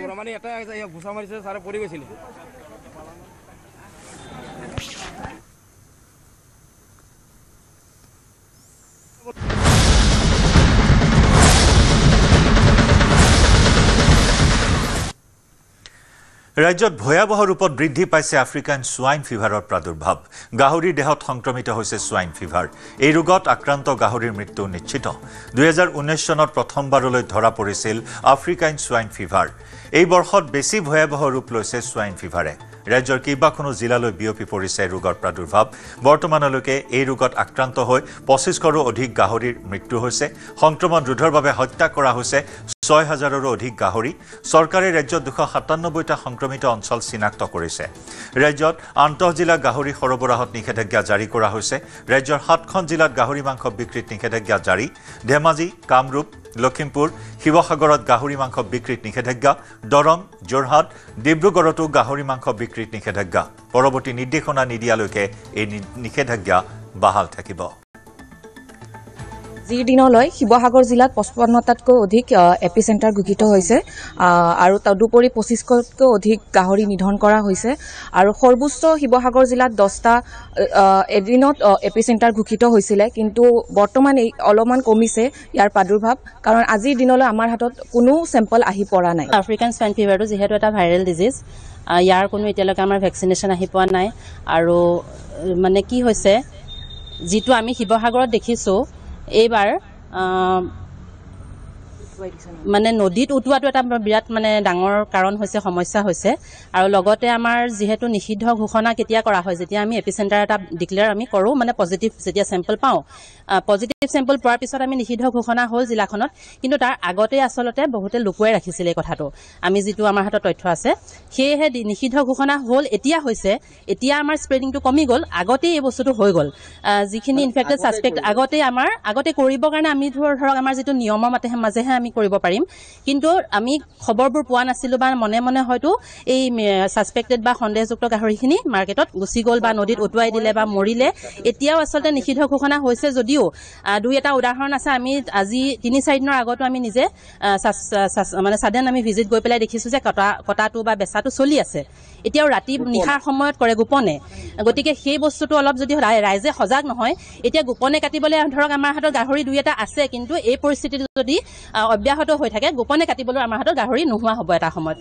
ৰাজ্যত ভয়াবহ ৰূপত বৃদ্ধি পাইছে আফ্ৰিকান সোৱাইন ফিভাৰৰ প্ৰাদুৰ্ভাৱ গাহৰিৰ দেহত সংক্ৰমিত হৈছে সোৱাইন ফিভাৰ এই ৰোগত আক্ৰান্ত গাহৰিৰ মৃত্যু নিশ্চিত 2019 চনত প্ৰথমবাৰলৈ ধৰা পৰিছিল আফ্ৰিকান সোৱাইন ফিভাৰ এই বৰ্ষত বেছি ভয়াবহ ৰূপ লৈছে সোৱাইন ফিভাৰে ৰাজ্যৰ কেইবাখনো জিলালৈ বিয়পি পৰিছে ৰোগৰ প্ৰাদুৰ্ভাৱ বৰ্তমানলৈকে এই ৰোগত আক্ৰান্ত হৈ 2500ৰো অধিক গাহৰিৰ মৃত্যু হৈছে সংক্ৰমণ ৰোধৰ বাবে হত্যা কৰা হৈছে 6000ৰো অধিক গাহৰি চৰকাৰে ৰাজ্যত 297টা সংক্ৰমিত অঞ্চল চিনাক্ত কৰিছে ৰাজ্যত আন্তঃজিলা গাহৰি সৰবৰাহত নিষেধাজ্ঞা জাৰি কৰা হৈছে ৰাজ্যৰ 7খন জিলাত গাহৰি মাংস বিক্ৰীত নিষেধাজ্ঞা জাৰি ধেমাজি কামৰূপ লখিমপুৰ শিৱসাগৰত গাহৰি মাংস বিক্ৰীত নিষেধাজ্ঞা দৰং যোৰহাট ডিব্ৰুগড়তো গাহৰি মাংস বিক্ৰীত নিষেধাজ্ঞা পৰৱৰ্তী নিৰ্দেশনা নিদিয়ালৈকে এই নিষেধাজ্ঞা বাহাল থাকিব যি দিনলৈ শিৱসাগৰ জিলাত 55টাতকৈ অধিক এপিচেণ্টাৰ ঘোষিত হৈছে আৰু তদুপৰি 2500তকৈ অধিক গাহৰি নিধন কৰা হৈছে আৰু সৰ্বোচ্চ শিৱসাগৰ জিলাত 10টা এদিনত এপিচেণ্টাৰ ঘোষিত হৈছিলে কিন্তু বৰ্তমান এই অলপমান কমিছে ইয়াৰ প্ৰাদুৰ্ভাৱ কাৰণ আজিৰ দিনলৈ আমাৰ হাতত কোনো চেম্পল আহি পৰা নাই আফ্ৰিকান সোৱাইন ফিভাৰটো যিহেতু এটা ভাইৰেল ডিজিজ ইয়াৰ কোনো এতিয়ালৈকে আমাৰ ভেকচিনেশ্যন আহি পোৱা নাই আৰু মানে কি হৈছে যিটো আমি শিৱসাগৰত দেখিছোঁ এইবাৰ মানে নদীত উটোৱাটো এটা বিৰাট মানে ডাঙৰ কাৰণ হৈছে, সমস্যা হৈছে। আৰু লগতে আমাৰ যিহেতু নিষিদ্ধ ঘোষণা কেতিয়া কৰা হয়, যেতিয়া আমি এপিচেণ্টাৰ এটা ডিক্লেয়াৰ আমি কৰোঁ, মানে পজিটিভ যেতিয়া চেম্পল পাওঁ, পজিটিভ চেম্পল পোৱাৰ পিছত আমি নিষিদ্ধ ঘোষণা হ'ল জিলাখনত। কিন্তু তাৰ আগতেই আচলতে বহুতে লুকুৱাই ৰাখিছিলে এই কথাটো, আমি যিটো আমাৰ হাতত তথ্য আছে। সেয়েহে নিষিদ্ধ ঘোষণা হ'ল, এতিয়া হৈছে, এতিয়া আমাৰ স্প্ৰেডিংটো কমি গ'ল, আগতেই এই বস্তুটো হৈ গ'ল। যিখিনি ইনফেক্টেড ছাছপেক্ট আগতে কৰিবৰ কাৰণে আমি ধৰক আমাৰ যিটো নিয়মৰ মাজেহে আমি কৰিব পাৰিম, কিন্তু আমি খবৰবোৰ পোৱা নাছিলোঁ বা মনে মনে হয়তো এই ছাছপেক্টেড বা সন্দেহযুক্ত গাহৰিখিনি মাৰ্কেটত গুচি গ'ল বা নদীত উটুৱাই দিলে বা মৰিলে। এতিয়াও আচলতে নিষিদ্ধ ঘোষণা হৈছে যদিও দুই এটা উদাহৰণ আছে। আমি আজি 3-4 দিনৰ আগতো আমি নিজে মানে ছাডেন আমি ভিজিট গৈ পেলাই দেখিছোঁ যে কটাটো বা বেচাটো চলি আছে। এতিয়াও ৰাতি নিশাৰ সময়ত কৰে গোপনে। গতিকে সেই বস্তুটো অলপ যদি ৰাইজে সজাগ নহয়, এতিয়া গোপনে কাটিবলৈ ধৰক আমাৰ হাতত গাহৰি দুই এটা আছে, কিন্তু এই পৰিস্থিতিত যদি অব্যাহত হৈ থাকে, গোপনে কাটিবলৈ আমাৰ হাতত গাহৰি নোহোৱা হ'ব এটা সময়ত।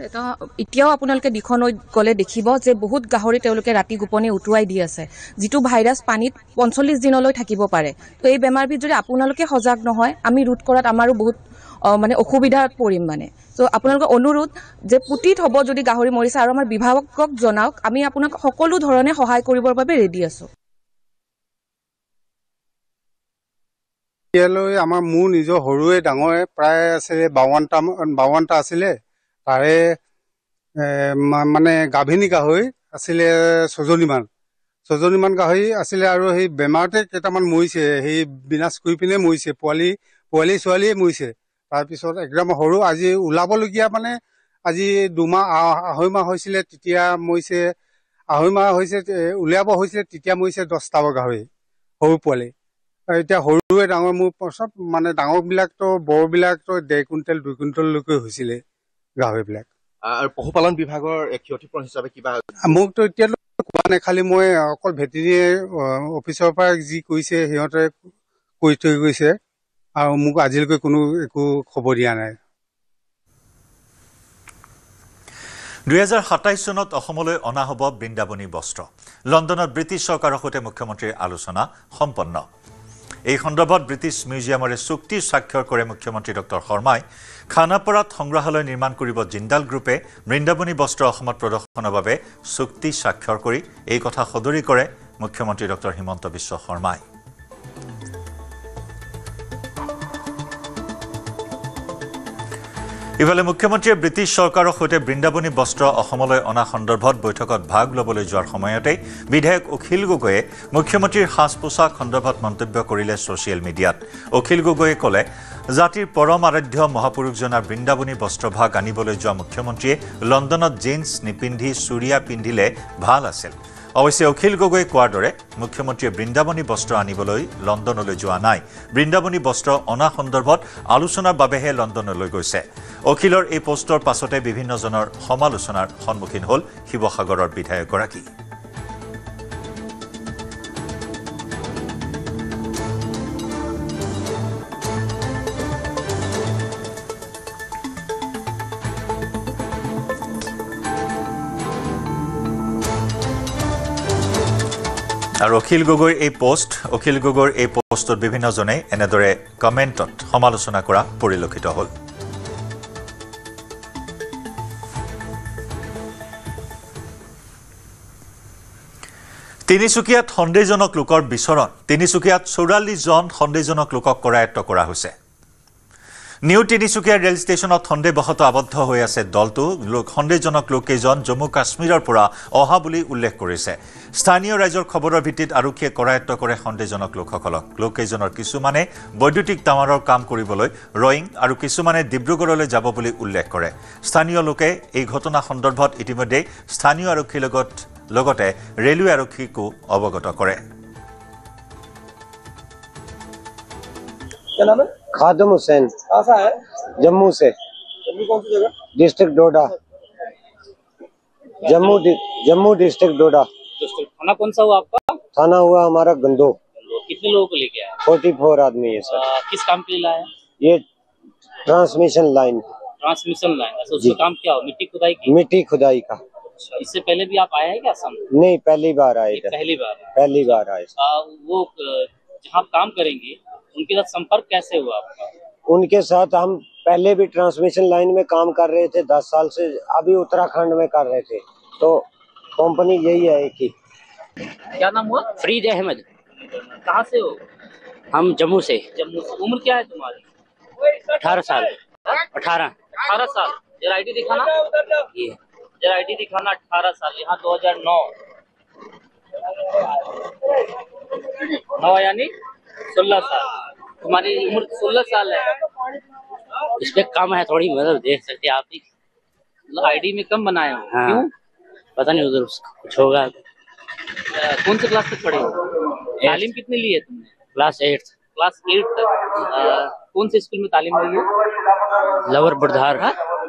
এটা এতিয়াও আপোনালোকে দিখনৈত গ'লে দেখিব যে বহুত গাহৰি তেওঁলোকে ৰাতি গোপনে উটুৱাই দি আছে, যিটো ভাইৰাছ পানীত 45 দিনলৈ থাকিব পাৰে। তো এই বেমাৰবিধ যদি আপোনালোকে সজাগ নহয়, আমি ৰোধ কৰাত আমাৰো বহুত মানে অসুবিধাত পৰিম মানে। চ' আপোনালোকৰ অনুৰোধ যে পুতিত হ'ব যদি গাহৰি মৰিছে, আৰু আমাৰ বিভাগক জনাওক, আমি আপোনাক সকলো ধৰণে সহায় কৰিবৰ বাবে ৰেডি আছোঁ। এতিয়ালৈ আমাৰ মোৰ নিজৰ সৰুৱে ডাঙৰে প্ৰায় আছিলে 52টা আছিলে। তাৰে মানে গাভিনী গাহৰি আছিলে 6জনীমান গাহৰি আছিলে। আৰু সেই বেমাৰতে কেইটামান মৰিছে, সেই বিনাশ কৰি পিনে মৰিছে, পোৱালি ছোৱালীয়ে মৰিছে। তাৰপিছত একদম সৰু আজি ওলাবলগীয়া, মানে আজি 2 মাহ 2.5 মাহ হৈছিলে তেতিয়া মৰিছে, 2.5 মাহ হৈছে উলিয়াব হৈছিলে তেতিয়া মৰিছে 10টা গাহৰি, সৰু পোৱালি। এতিয়া সৰুৱে ডাঙৰ মোৰ চব মানে ডাঙৰবিলাকতো বৰবিলাকতো 1.5 কুইণ্টেল 2 কুইণ্টেললৈকে হৈছিলে গাহৰিবিলাক। আৰু পশুপালন বিভাগৰ ক্ষতিপূৰণ হিচাপে কিবা মোকতো এতিয়ালৈ কোৱা নাই, খালি মই অকল ভেটেৰিনেৰী অফিচৰ পৰা যি কৰিছে সিহঁতে কৰি থৈ গৈছে, আৰু মোক আজিলৈকে কোনো একো খবৰ দিয়া নাই। 2027 চনত অসমলৈ অনা হ'ব বৃন্দাবনী বস্ত্ৰ। লণ্ডনত ব্ৰিটিছ চৰকাৰৰ সৈতে মুখ্যমন্ত্ৰীৰ আলোচনা সম্পন্ন। এই সন্দৰ্ভত ব্ৰিটিছ মিউজিয়ামৰে চুক্তি স্বাক্ষৰ কৰে মুখ্যমন্ত্ৰী ডক্টৰ শৰ্মাই। খানাপাৰাত সংগ্ৰহালয় নিৰ্মাণ কৰিব জিন্দাল গ্ৰুপে। বৃন্দাবনী বস্ত্ৰ অসমত প্ৰদৰ্শনৰ বাবে চুক্তি স্বাক্ষৰ কৰি এই কথা সদৰি কৰে মুখ্যমন্ত্ৰী ডক্টৰ হিমন্ত বিশ্ব শৰ্মাই। ইফালে মুখ্যমন্ত্ৰীয়ে ব্ৰিটিছ চৰকাৰৰ সৈতে বৃন্দাবনী বস্ত্ৰ অসমলৈ অনা সন্দৰ্ভত বৈঠকত ভাগ ল'বলৈ যোৱাৰ সময়তেই বিধায়ক অখিল গগৈয়ে মুখ্যমন্ত্ৰীৰ সাজ পোছাক সন্দৰ্ভত মন্তব্য কৰিলে ছ'চিয়েল মিডিয়াত। অখিল গগৈয়ে ক'লে, জাতিৰ পৰম আৰাধ্য মহাপুৰুষজনাৰ বৃন্দাবনী বস্ত্ৰভাগ আনিবলৈ যোৱা মুখ্যমন্ত্ৰীয়ে লণ্ডনত জিন্স নিপিন্ধি চুৰিয়া পিন্ধিলে ভাল আছিল। অৱশ্যে অখিল গগৈয়ে কোৱাৰ দৰে মুখ্যমন্ত্ৰীয়ে বৃন্দাবনী বস্ত্ৰ আনিবলৈ লণ্ডনলৈ যোৱা নাই। বৃন্দাবনী বস্ত্ৰ অনা সন্দৰ্ভত আলোচনাৰ বাবেহে লণ্ডনলৈ গৈছে। অখিলৰ এই পোষ্টৰ পাছতে বিভিন্নজনৰ সমালোচনাৰ সন্মুখীন হ'ল শিৱসাগৰৰ বিধায়কগৰাকী। আৰু অখিল গগৈৰ এই পোষ্টত বিভিন্নজনে এনেদৰে কমেণ্টত সমালোচনা কৰা পৰিলক্ষিত হ'ল। তিনিচুকীয়াত সন্দেহজনক লোকৰ বিচৰণ। তিনিচুকীয়াত 44 জন সন্দেহজনক লোকক কৰায়ত্ব কৰা হৈছে। নিউ তিনিচুকীয়া ৰেল ষ্টেচনত সন্দেহবশত আবদ্ধ হৈ আছে দলটো। সন্দেহজনক লোককেইজন জম্মু কাশ্মীৰৰ পৰা অহা বুলি উল্লেখ কৰিছে। স্থানীয় ৰাইজৰ খবৰৰ ভিত্তিত আৰক্ষীয়ে কৰায়ত্ব কৰে সন্দেহজনক লোকসকলক। লোককেইজনৰ কিছুমানে বৈদ্যুতিক টাৱাৰৰ কাম কৰিবলৈ ৰয়িং আৰু কিছুমানে ডিব্ৰুগড়লৈ যাব বুলি উল্লেখ কৰে। স্থানীয় লোকে এই ঘটনা সন্দৰ্ভত ইতিমধ্যে স্থানীয় আৰক্ষীৰ লগতে ৰেলৱে আৰক্ষীকো অৱগত কৰে। क्या नाम है? खादम हुसैन। कहाँ से है? जम्मू से। जम्मू कौन सी जगह? डिस्ट्रिक्ट डोडा। जम्मू डिस्ट्रिक्ट डोडा। थाना कौन सा हुआ आपका? थाना हुआ हमारा गंदो। कितने लोगों को लेके आए? 44 आदमी है सर। किस काम के लिए लाए? ये ट्रांसमिशन लाइन। अच्छा, उसका काम क्या हो? मिट्टी खुदाई की? मिट्टी खुदाई का। अच्छा, इससे पहले भी आप आए हैं क्या असम? नहीं, पहली बार आए थे। पहली बार आए। वो जहाँ आप काम करेंगे उनके साथ संपर्क कैसे हुआ आपका? उनके साथ हम पहले भी ट्रांसमिशन लाइन में काम कर रहे थे 10 साल से, अभी उत्तराखंड में कर रहे थे। तो कंपनी यही है एक ही। क्या नाम हुआ? फरीद अहमद। कहाँ से हो? हम जम्मू से। जम्मू से। उम्र क्या है तुम्हारी? 18 साल। 18 साल। जरा आईडी दिखाना। ये जरा आईडी दिखाना। 18 साल। यहाँ 2009 9 यानी 16 साल। तुम्हारी उम्र 16 साल है। इस पे कम है थोड़ी, मतलब देख सकते हैं आप ही। मतलब आईडी में कम बनाए हो। हाँ। क्यों? पता नहीं उधर कुछ होगा। कौन से क्लास तक पढ़े हो? तालीम कितनी ली है तुमने? क्लास 8। क्लास 8 तक। कौन से स्कूल में तालीम ली है? Lower Burdhar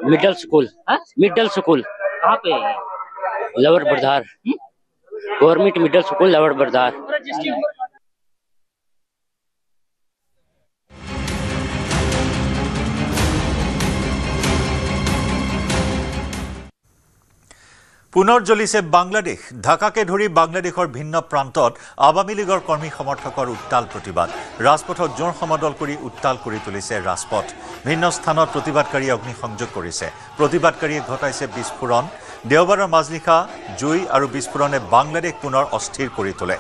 middle school. Middle school कहाँ पे है? Lower Burdhar government middle school Lower Burdhar. পুনৰ জ্বলিছে বাংলাদেশ। ঢাকাকে ধৰি বাংলাদেশৰ ভিন্ন প্ৰান্তত আৱামী লীগৰ কৰ্মী সমৰ্থকৰ উত্তাল প্ৰতিবাদ। ৰাজপথত জোৰ সমদল কৰি উত্তাল কৰি তুলিছে ৰাজপথ। ভিন্ন স্থানত প্ৰতিবাদকাৰীয়ে অগ্নিসংযোগ কৰিছে। প্ৰতিবাদকাৰীয়ে ঘটাইছে বিস্ফোৰণ। দেওবাৰৰ মাজনিশা জুই আৰু বিস্ফোৰণে বাংলাদেশ পুনৰ অস্থিৰ কৰি তোলে।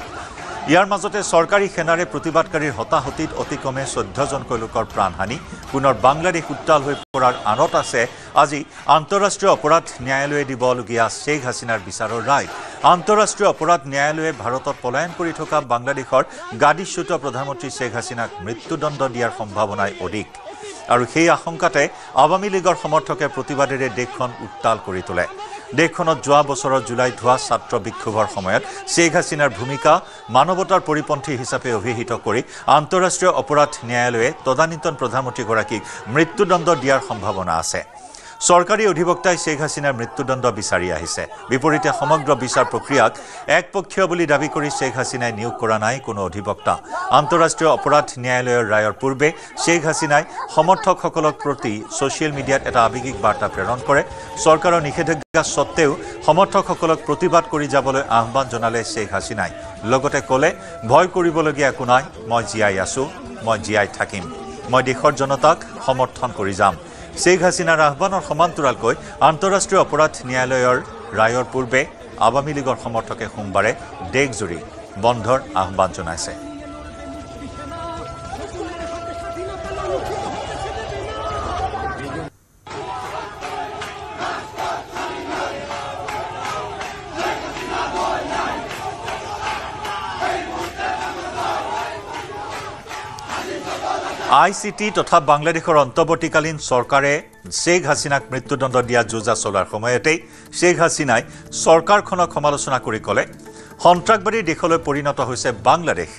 ইয়াৰ মাজতে চৰকাৰী সেনাৰে প্ৰতিবাদকাৰীৰ হতাহতিত অতি কমে 14জনকৈ লোকৰ প্ৰাণহানি। পুনৰ বাংলাদেশ উত্তাল হৈ পৰাৰ আঁৰত আছে আজি আন্তঃৰাষ্ট্ৰীয় অপৰাধ ন্যায়ালয়ে দিবলগীয়া শ্বেখ হাছিনাৰ বিচাৰৰ ৰায়। আন্তঃৰাষ্ট্ৰীয় অপৰাধ ন্যায়ালয়ে ভাৰতত পলায়ন কৰি থকা বাংলাদেশৰ গাদীচ্যুত প্ৰধানমন্ত্ৰী শ্বেখ হাছিনাক মৃত্যুদণ্ড দিয়াৰ সম্ভাৱনাই অধিক। আৰু সেই আশংকাতে আৱামী লীগৰ সমৰ্থকে প্ৰতিবাদেৰে দেশখন উত্তাল কৰি তোলে। দেশখনত যোৱা বছৰৰ জুলাইত হোৱা ছাত্ৰ বিক্ষোভৰ সময়ত শ্বেখ হাছিনাৰ ভূমিকা মানৱতাৰ পৰিপন্থী হিচাপে অভিহিত কৰি আন্তঃৰাষ্ট্ৰীয় অপৰাধ ন্যায়ালয়ে তদানীন্তন প্ৰধানমন্ত্ৰীগৰাকীক মৃত্যুদণ্ড দিয়াৰ সম্ভাৱনা আছে। চৰকাৰী অধিবক্তাই শ্বেখ হাছিনাৰ মৃত্যুদণ্ড বিচাৰি আহিছে। বিপৰীতে সমগ্ৰ বিচাৰ প্ৰক্ৰিয়াক একপক্ষীয় বুলি দাবী কৰি শ্বেখ হাছিনাই নিয়োগ কৰা নাই কোনো অধিবক্তা। আন্তঃৰাষ্ট্ৰীয় অপৰাধ ন্যায়ালয়ৰ ৰায়ৰ পূৰ্বে শ্বেখ হাছিনাই সমৰ্থকসকলৰ প্ৰতি ছ'চিয়েল মিডিয়াত এটা আৱেগিক বাৰ্তা প্ৰেৰণ কৰে। চৰকাৰৰ নিষেধাজ্ঞা সত্ত্বেও সমৰ্থকসকলক প্ৰতিবাদ কৰি যাবলৈ আহ্বান জনালে শ্বেখ হাছিনাই। লগতে ক'লে, ভয় কৰিবলগীয়া একো নাই, মই জীয়াই আছোঁ, মই জীয়াই থাকিম, মই দেশৰ জনতাক সমৰ্থন কৰি যাম। শ্বেখ হাছিনাৰ আহ্বানৰ সমান্তৰালকৈ আন্তঃৰাষ্ট্ৰীয় অপৰাধ ন্যায়ালয়ৰ ৰায়ৰ পূৰ্বে আৱামী লীগৰ সমৰ্থকে সোমবাৰে দেশজুৰি বন্ধৰ আহ্বান জনাইছে। ICT তথা বাংলাদেশৰ অন্তৰ্বৰ্তীকালীন চৰকাৰে শ্বেখ হাছিনাক মৃত্যুদণ্ড দিয়া যোজা চলোৱাৰ সময়তেই শ্বেখ হাছিনাই চৰকাৰখনক সমালোচনা কৰি ক'লে, সন্ত্ৰাসবাদীৰ দেশলৈ পৰিণত হৈছে বাংলাদেশ।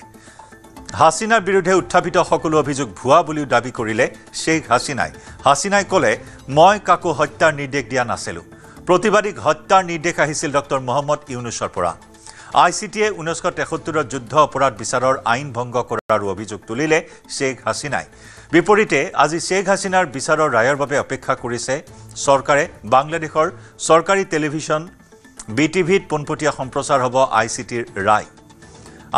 হাছিনাৰ বিৰুদ্ধে উত্থাপিত সকলো অভিযোগ ভুৱা বুলিও দাবী কৰিলে শ্বেখ হাছিনাই। হাছিনাই ক'লে, মই কাকো হত্যাৰ নিৰ্দেশ দিয়া নাছিলোঁ। প্ৰতিবাদীক হত্যাৰ নিৰ্দেশ আহিছিল ডক্টৰ মহম্মদ ইউনুছৰ পৰা। ICTয়ে 1973 যুদ্ধ অপৰাধ বিচাৰৰ আইন ভংগ কৰাৰ অভিযোগ তুলিলে শ্বেখ হাছিনাই। বিপৰীতে আজি শ্বেখ হাছিনাৰ বিচাৰৰ ৰায়ৰ বাবে অপেক্ষা কৰিছে চৰকাৰে। বাংলাদেশৰ চৰকাৰী টেলিভিছন BTVত পোনপটীয়া সম্প্ৰচাৰ হ'ব ICTৰ ৰায়।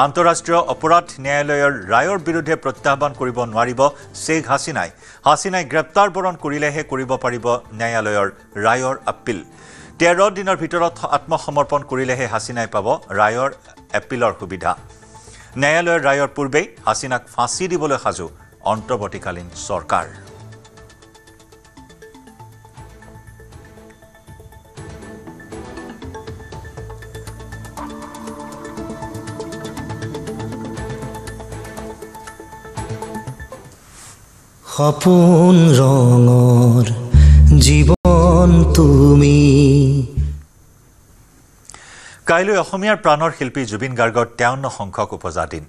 আন্তঃৰাষ্ট্ৰীয় অপৰাধ ন্যায়ালয়ৰ ৰায়ৰ বিৰুদ্ধে প্ৰত্যাহ্বান কৰিব নোৱাৰিব শ্বেখ হাছিনাই। হাছিনাই গ্ৰেপ্তাৰ বৰণ কৰিলেহে কৰিব পাৰিব ন্যায়ালয়ৰ ৰায়ৰ আপিল। 13 দিনৰ ভিতৰত আত্মসমৰ্পণ কৰিলেহে হাছিনাই পাব ৰায়ৰ এপিলৰ সুবিধা। ন্যায়ালয়ৰ ৰায়ৰ পূৰ্বেই হাছিনাক ফাঁচি দিবলৈ সাজু অন্তৰ্বৰ্তীকালীন চৰকাৰ। সপোন ৰঙৰ জীৱন তুমি। কাইলৈ অসমীয়াৰ প্ৰাণৰ শিল্পী জুবিন গাৰ্গৰ 53 সংখ্যক উপজা দিন।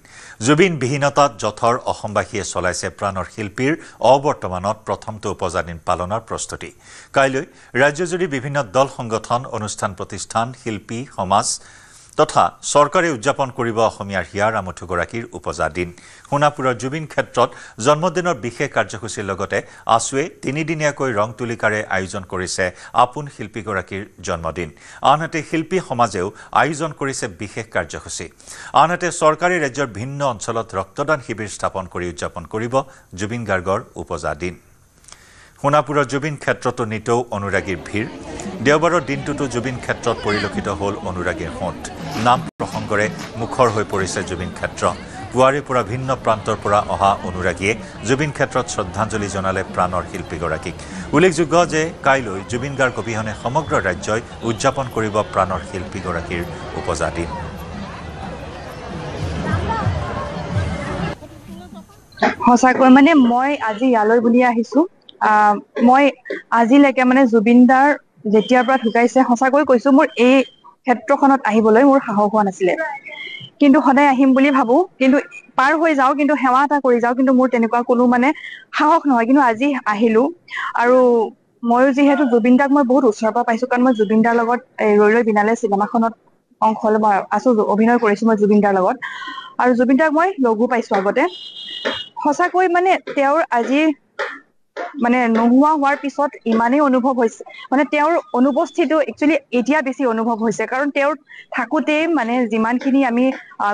জুবিন বিহীনতাত যথৰ অসমবাসীয়ে চলাইছে প্ৰাণৰ শিল্পীৰ অবৰ্তমানত প্ৰথমটো উপজা দিন পালনৰ প্ৰস্তুতি। কাইলৈ ৰাজ্যজুৰি বিভিন্ন দল সংগঠন, অনুষ্ঠান প্ৰতিষ্ঠান, শিল্পী সমাজ তথা চৰকাৰে উদযাপন কৰিব অসমীয়াৰ হিয়াৰ আমঠুগৰাকীৰ উপজা দিন সোণাপুৰৰ জুবিন ক্ষেত্ৰত জন্মদিনৰ বিশেষ কাৰ্যসূচীৰ লগতে আছুৱে 3দিনীয়াকৈ ৰং তুলিকাৰে আয়োজন কৰিছে আপোন শিল্পীগৰাকীৰ জন্মদিন আনহাতে শিল্পী সমাজেও আয়োজন কৰিছে বিশেষ কাৰ্যসূচী আনহাতে চৰকাৰে ৰাজ্যৰ ভিন্ন অঞ্চলত ৰক্তদান শিবিৰ স্থাপন কৰি উদযাপন কৰিব জুবিন গাৰ্গৰ উপজা দিন সোণাপুৰৰ জুবিন ক্ষেত্ৰতো নিতৌ অনুৰাগীৰ ভিৰ দেওবাৰৰ দিনটোতো জুবিন ক্ষেত্ৰত পৰিলক্ষিত হ'ল অনুৰাগীৰ হোঁট নাম প্ৰসংগৰে মুখৰ হৈ পৰিছে জুবিন ক্ষেত্ৰ পুৱাৰে পৰা ভিন্ন প্ৰান্তৰ পৰা অহা অনুৰাগীয়ে জুবিন ক্ষেত্ৰত শ্ৰদ্ধাঞ্জলি জনালে প্ৰাণৰ শিল্পীগৰাকীক উল্লেখযোগ্য যে কাইলৈ জুবিন গাৰ্গ অবিহনে সমগ্ৰ ৰাজ্যই উদযাপন কৰিব প্ৰাণৰ শিল্পীগৰাকীৰ উপজা দিন সঁচাকৈ মানে মই আজি ইয়ালৈ বুলি আহিছো মই আজিলৈকে মানে জুবিনদাৰ যেতিয়াৰ পৰা ঢুকাইছে সঁচাকৈ কৈছো মোৰ এই ক্ষেত্ৰখনত আহিবলৈ মোৰ সাহস হোৱা নাছিলে কিন্তু সদায় আহিম বুলি ভাবো কিন্তু পাৰ হৈ যাওঁ কিন্তু সেৱা এটা কৰি যাওঁ কিন্তু মোৰ তেনেকুৱা কোনো মানে সাহস নহয় কিন্তু আজি আহিলো আৰু ময়ো যিহেতু জুবিনদাক মই বহুত ওচৰৰ পৰা পাইছো কাৰণ মই জুবিনদাৰ লগত ৰৈ ৰৈ বিনালে চিনেমাখনত অংশ আছো অভিনয় কৰিছো মই জুবিনদাৰ লগত আৰু জুবিনদাক মই লগো পাইছো আগতে সঁচাকৈ মানে তেওঁৰ আজি মানে নোহোৱা হোৱাৰ পিছত ইমানেই অনুভৱ হৈছে মানে তেওঁৰ অনুপস্থিতিটো একচুৱেলি এতিয়া বেছি অনুভৱ হৈছে কাৰণ তেওঁৰ থাকোতেই মানে যিমানখিনি আমি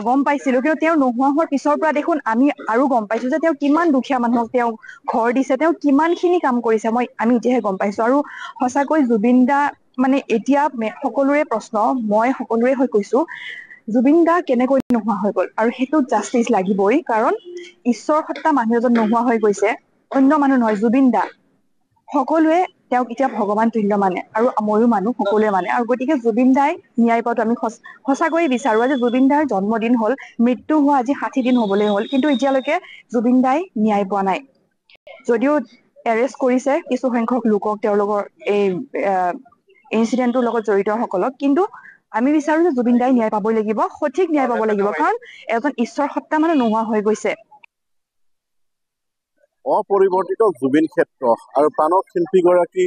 গম পাইছিলো কিন্তু তেওঁ নোহোৱা হোৱাৰ পিছৰ পৰা দেখোন আমি আৰু গম পাইছো যে তেওঁ কিমান দুখীয়া মানুহক তেওঁ ঘৰ দিছে তেওঁ কিমানখিনি কাম কৰিছে আমি এতিয়াহে গম পাইছো আৰু সঁচাকৈ জুবিন দা মানে এতিয়া সকলোৰে প্ৰশ্ন মই সকলোৰে হৈ কৈছো জুবিন দা কেনেকৈ নোহোৱা হৈ গ'ল আৰু সেইটো জাষ্টিচ লাগিবই কাৰণ ঈশ্বৰ সত্তা মানুহ এজন নোহোৱা হৈ গৈছে অন্য মানুহ নহয় জুবিন দা সকলোৱে তেওঁক এতিয়া ভগৱান তুল্য মানে আৰু ময়ো মানুহ সকলোৱে মানে আৰু গতিকে জুবিন দাই ন্যায় পোৱাটো আমি সঁচাকৈয়ে বিচাৰো আজি জুবিন দাৰ জন্মদিন হ'ল মৃত্যু হোৱা আজি 60 দিন হ'বলৈ হ'ল কিন্তু এতিয়ালৈকে জুবিন দাই ন্যায় পোৱা নাই যদিও এৰেষ্ট কৰিছে কিছু সংখ্যক লোকক তেওঁলোকৰ এই ইনচিডেণ্টটোৰ লগত জড়িত সকলক কিন্তু আমি বিচাৰো যে জুবিন দাই ন্যায় পাবই লাগিব সঠিক ন্যায় পাব লাগিব কাৰণ এজন ঈশ্বৰ সত্তা মানে নোহোৱা হৈ গৈছে অপৰিৱৰ্তিত জুবিন ক্ষেত্ৰ আৰু প্ৰাণৰ শিল্পীগৰাকী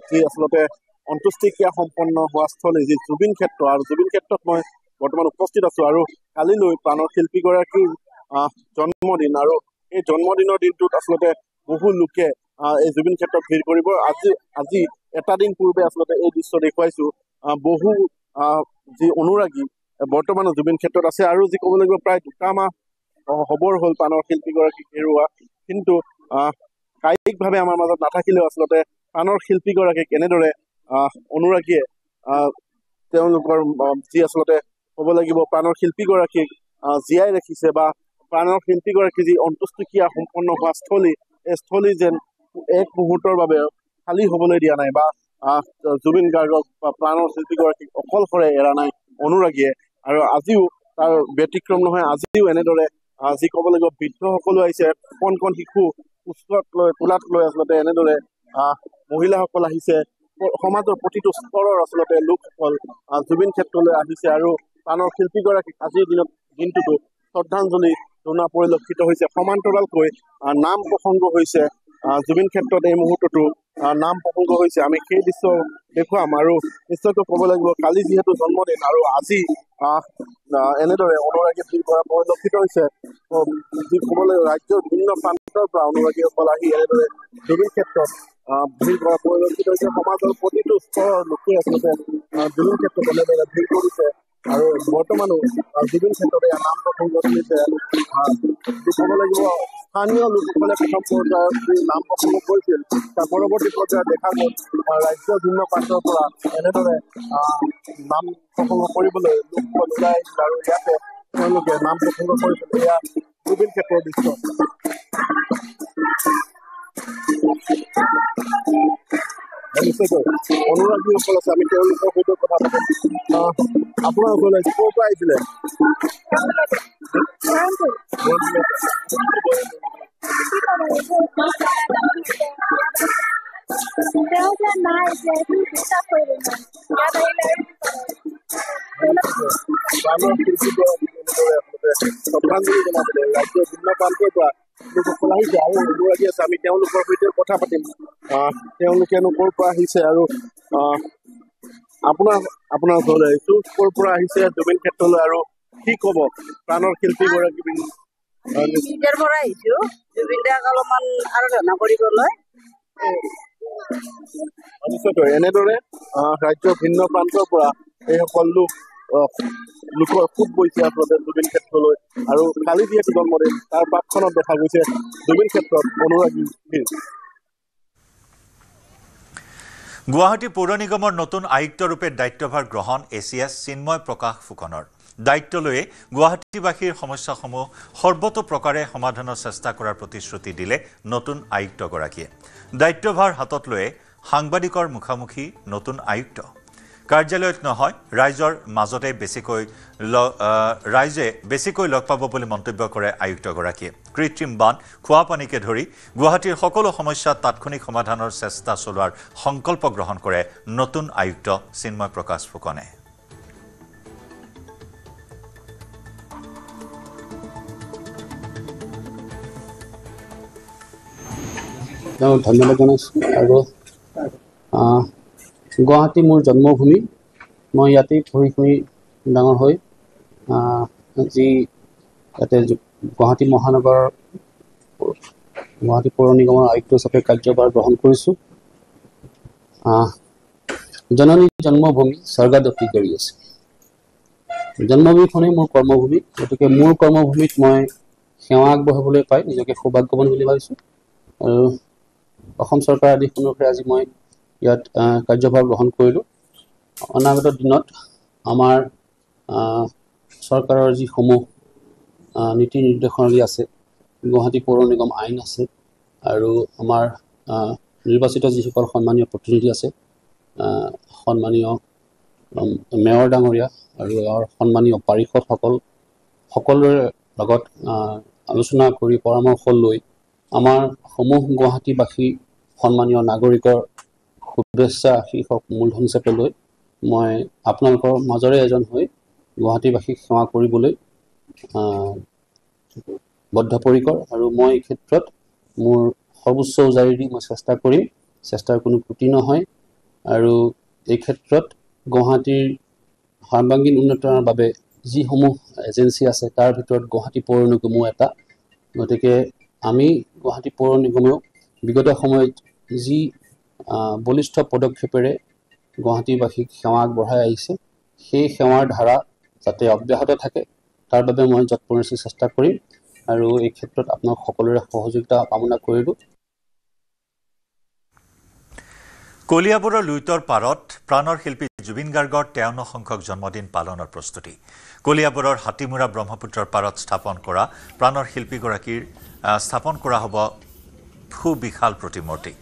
যি আচলতে অন্ত্যেষ্টিক্ৰিয়া সম্পন্ন হোৱা স্থলী যি জুবিন ক্ষেত্ৰ আৰু জুবিন ক্ষেত্ৰত মই বৰ্তমান উপস্থিত আছো আৰু কালিলৈ প্ৰাণৰ শিল্পীগৰাকীৰ জন্মদিন আৰু এই জন্মদিনৰ দিনটোত আচলতে বহু লোকে এই জুবিন ক্ষেত্ৰত ভিৰ কৰিব আজি এটা দিন পূৰ্বে আচলতে এই দৃশ্য দেখুৱাইছো বহু যি অনুৰাগী বৰ্তমানো জুবিন ক্ষেত্ৰত আছে আৰু যি ক'ব লাগিব প্ৰায় 2 মাহ খবৰ হ'ল প্ৰাণৰ শিল্পীগৰাকীক হেৰুওৱা কিন্তু কায়িকভাৱে আমাৰ মাজত নাথাকিলেও আচলতে প্ৰাণৰ শিল্পীগৰাকীক এনেদৰে অনুৰাগীয়ে তেওঁলোকৰ যি আচলতে ক'ব লাগিব প্ৰাণৰ শিল্পীগৰাকীক জীয়াই ৰাখিছে বা প্ৰাণৰ শিল্পীগৰাকী যি অন্ত্যেষ্টিক্ৰিয়া সম্পন্ন হোৱা স্থলী এই স্থলী যেন এক মুহূৰ্তৰ বাবে খালী হ'বলৈ দিয়া নাই বা জুবিন গাৰ্গক বা প্ৰাণৰ শিল্পীগৰাকীক অকলশৰে এৰা নাই অনুৰাগীয়ে আৰু আজিও তাৰ ব্যতিক্ৰম নহয় আজিও এনেদৰে যি ক'ব লাগিব বৃদ্ধসকলো আহিছে কণ শিশু কোলাত লৈ আচলতে এনেদৰে মহিলাসকল আহিছে সমাজৰ প্ৰতিটো স্তৰৰ আচলতে লোকসকল জুবিন ক্ষেত্ৰলৈ আহিছে আৰু প্ৰাণৰ শিল্পীগৰাকীক আজিৰ দিনটোতো শ্ৰদ্ধাঞ্জলি জনোৱা পৰিলক্ষিত হৈছে সমান্তৰালকৈ নাম প্ৰসংগ হৈছে জুবিন ক্ষেত্ৰত এই মুহূৰ্ততো নাম প্ৰসংগ হৈছে আমি সেই দৃশ্য দেখুৱাম আৰু নিশ্চয়কৈ ক'ব লাগিব কালি যিহেতু জন্মদিন আৰু আজি এনেদৰে অনুৰাগী ভিৰ কৰা পৰিলক্ষিত হৈছে যি ক'ব লাগিব ৰাজ্যৰ বিভিন্ন প্ৰান্তৰ পৰা অনুৰাগীসকল আহি এনেদৰে জুবিন ক্ষেত্ৰত ভিৰ কৰা পৰিলক্ষিত হৈছে সমাজৰ প্ৰতিটো স্তৰৰ লোকে আচলতে জুবিন ক্ষেত্ৰত এনেদৰে ভিৰ কৰিছে আৰু বৰ্তমানো জুবিন ক্ষেত্ৰত ইয়াৰ নাম প্ৰসংগ চলিছে যি ক'ব লাগিব স্থানীয় লোকসকলে প্ৰথম পৰ্যায়ত যি নাম প্ৰসংগ কৰিছিল তাৰ পৰৱৰ্তী পৰ্যায়ত দেখা গ'ল ৰাজ্যৰ ভিন্ন প্ৰান্তৰ পৰা এনেদৰে নাম প্ৰসংগ কৰিবলৈ লোকসকল ওলাই আহিছিল আৰু ইয়াতে তেওঁলোকে নাম প্ৰসংগ কৰিছিল এয়া জুবিন ক্ষেত্ৰৰ দৃশ্য নিশ্চয়কৈ অনুৰাগীসকল আছে আমি তেওঁলোকৰ সৈতে কথা পাতিম আপোনাৰ ওচৰলৈ ক'ৰ পৰা আহিছিলে শ্ৰদ্ধাঞ্জলি জনাবলৈ ৰাজ্যৰ ভিন্ন প্ৰান্তৰ পৰা লোকসকল আহিছে আৰু অনুৰাগী আছে আমি তেওঁলোকৰ সৈতে কথা পাতিম তেওঁলোকেনো ক'ৰ পৰা আহিছে আৰু আপোনাৰ ওচৰলৈ আহিছোঁ ক'ৰ পৰা আহিছে জুবিন ক্ষেত্ৰলৈ আৰু কি ক'ব প্ৰাণৰ শিল্পীগৰাকী ইটাৰ পৰা আহিছোঁ জুবিন দাক অলপমান আৰাধনা কৰিবলৈ নিশ্চয়কৈ এনেদৰে ৰাজ্যৰ ভিন্ন প্ৰান্তৰ পৰা এই সকল লোকৰ খুব গৈছে আচলতে জুবিন ক্ষেত্ৰলৈ আৰু কালি যিহেতু জন্মদিন তাৰ প্ৰাকখনত দেখা গৈছে জুবিন ক্ষেত্ৰত অনুৰাগী ভিৰ গুৱাহাটী পৌৰ নিগমৰ নতুন আয়ুক্তৰূপে দায়িত্বভাৰ গ্ৰহণ এছিএছ চিন্ময় প্ৰকাশ ফুকনৰ দায়িত্ব লৈয়ে গুৱাহাটীবাসীৰ সমস্যাসমূহ সৰ্বতোপ্ৰকাৰে সমাধানৰ চেষ্টা কৰাৰ প্ৰতিশ্ৰুতি দিলে নতুন আয়ুক্তগৰাকীয়ে দায়িত্বভাৰ হাতত লৈয়ে সাংবাদিকৰ মুখামুখি নতুন আয়ুক্ত কাৰ্যালয়ত নহয় ৰাইজৰ মাজতে ৰাইজে বেছিকৈ লগ পাব বুলি মন্তব্য কৰে আয়ুক্তগৰাকীয়ে কৃত্ৰিম বান খোৱা পানীকে ধৰি গুৱাহাটীৰ সকলো সমস্যা তাৎক্ষণিক সমাধানৰ চেষ্টা চলোৱাৰ সংকল্প গ্ৰহণ কৰে নতুন আয়ুক্ত চিন্ময় প্ৰকাশ ফুকনে ধন্যবাদ জনাইছোঁ আৰু গুৱাহাটী মোৰ জন্মভূমি মই ইয়াতেই পঢ়ি শুনি ডাঙৰ হৈ আজি ইয়াতে গুৱাহাটী মহানগৰ গুৱাহাটী পৌৰ নিগমৰ আয়ুক্ত হিচাপে কাৰ্যভাৰ গ্ৰহণ কৰিছোঁ জননী জন্মভূমি স্বৰ্গাদপি কৰি আছে জন্মভূমিখনেই মোৰ কৰ্মভূমি গতিকে মোৰ কৰ্মভূমিত মই সেৱা আগবঢ়াবলৈ পাই নিজকে সৌভাগ্যৱান বুলি ভাবিছোঁ আৰু অসম চৰকাৰ আদেশ অনুসৰি আজি মই ইয়াত কাৰ্যভাৰ গ্ৰহণ কৰিলোঁ অনাগত দিনত আমাৰ চৰকাৰৰ যিসমূহ নীতি নিৰ্দেশনাৱলী আছে গুৱাহাটী পৌৰ নিগম আইন আছে আৰু আমাৰ নিৰ্বাচিত যিসকল সন্মানীয় প্ৰতিনিধি আছে সন্মানীয় মেয়ৰ ডাঙৰীয়া আৰু সন্মানীয় পাৰিষদসকল সকলোৰে লগত আলোচনা কৰি পৰামৰ্শ লৈ আমাৰ সমূহ গুৱাহাটীবাসী সন্মানীয় নাগৰিকৰ শুভেচ্ছা শীৰ্ষক মূলধন হিচাপে লৈ মই আপোনালোকৰ মাজৰে এজন হৈ গুৱাহাটীবাসীক সেৱা কৰিবলৈ বদ্ধপৰিকৰ আৰু মই এই ক্ষেত্ৰত মোৰ সৰ্বোচ্চ উজাৰি দি মই চেষ্টা কৰিম চেষ্টাৰ কোনো ত্ৰুটি নহয় আৰু এই ক্ষেত্ৰত গুৱাহাটীৰ সৰ্বাংগীন উন্নয়নৰ বাবে যিসমূহ এজেঞ্চি আছে তাৰ ভিতৰত গুৱাহাটী পৌৰ নিগমো এটা গতিকে আমি গুৱাহাটী পৌৰ নিগমেও বিগত সময়ত যি বলিষ্ঠ পদক্ষেপেৰে গুৱাহাটীবাসীক সেৱা আগবঢ়াই আহিছে সেই সেৱাৰ ধাৰা যাতে অব্যাহত থাকে তাৰ বাবে মই যৎপৰোনাস্তি চেষ্টা কৰিম আৰু এই ক্ষেত্ৰত আপোনাক সকলোৰে সহযোগিতা কামনা কৰিলোঁ কলিয়াবৰৰ লুইতৰ পাৰত প্ৰাণৰ শিল্পী জুবিন গাৰ্গৰ 53 সংখ্যক জন্মদিন পালনৰ প্ৰস্তুতি কলিয়াবৰৰ হাতীমুৰা ব্ৰহ্মপুত্ৰৰ পাৰত স্থাপন কৰা প্ৰাণৰ শিল্পীগৰাকীৰ স্থাপন কৰা হ'ব সুবিশাল প্ৰতিমূৰ্তি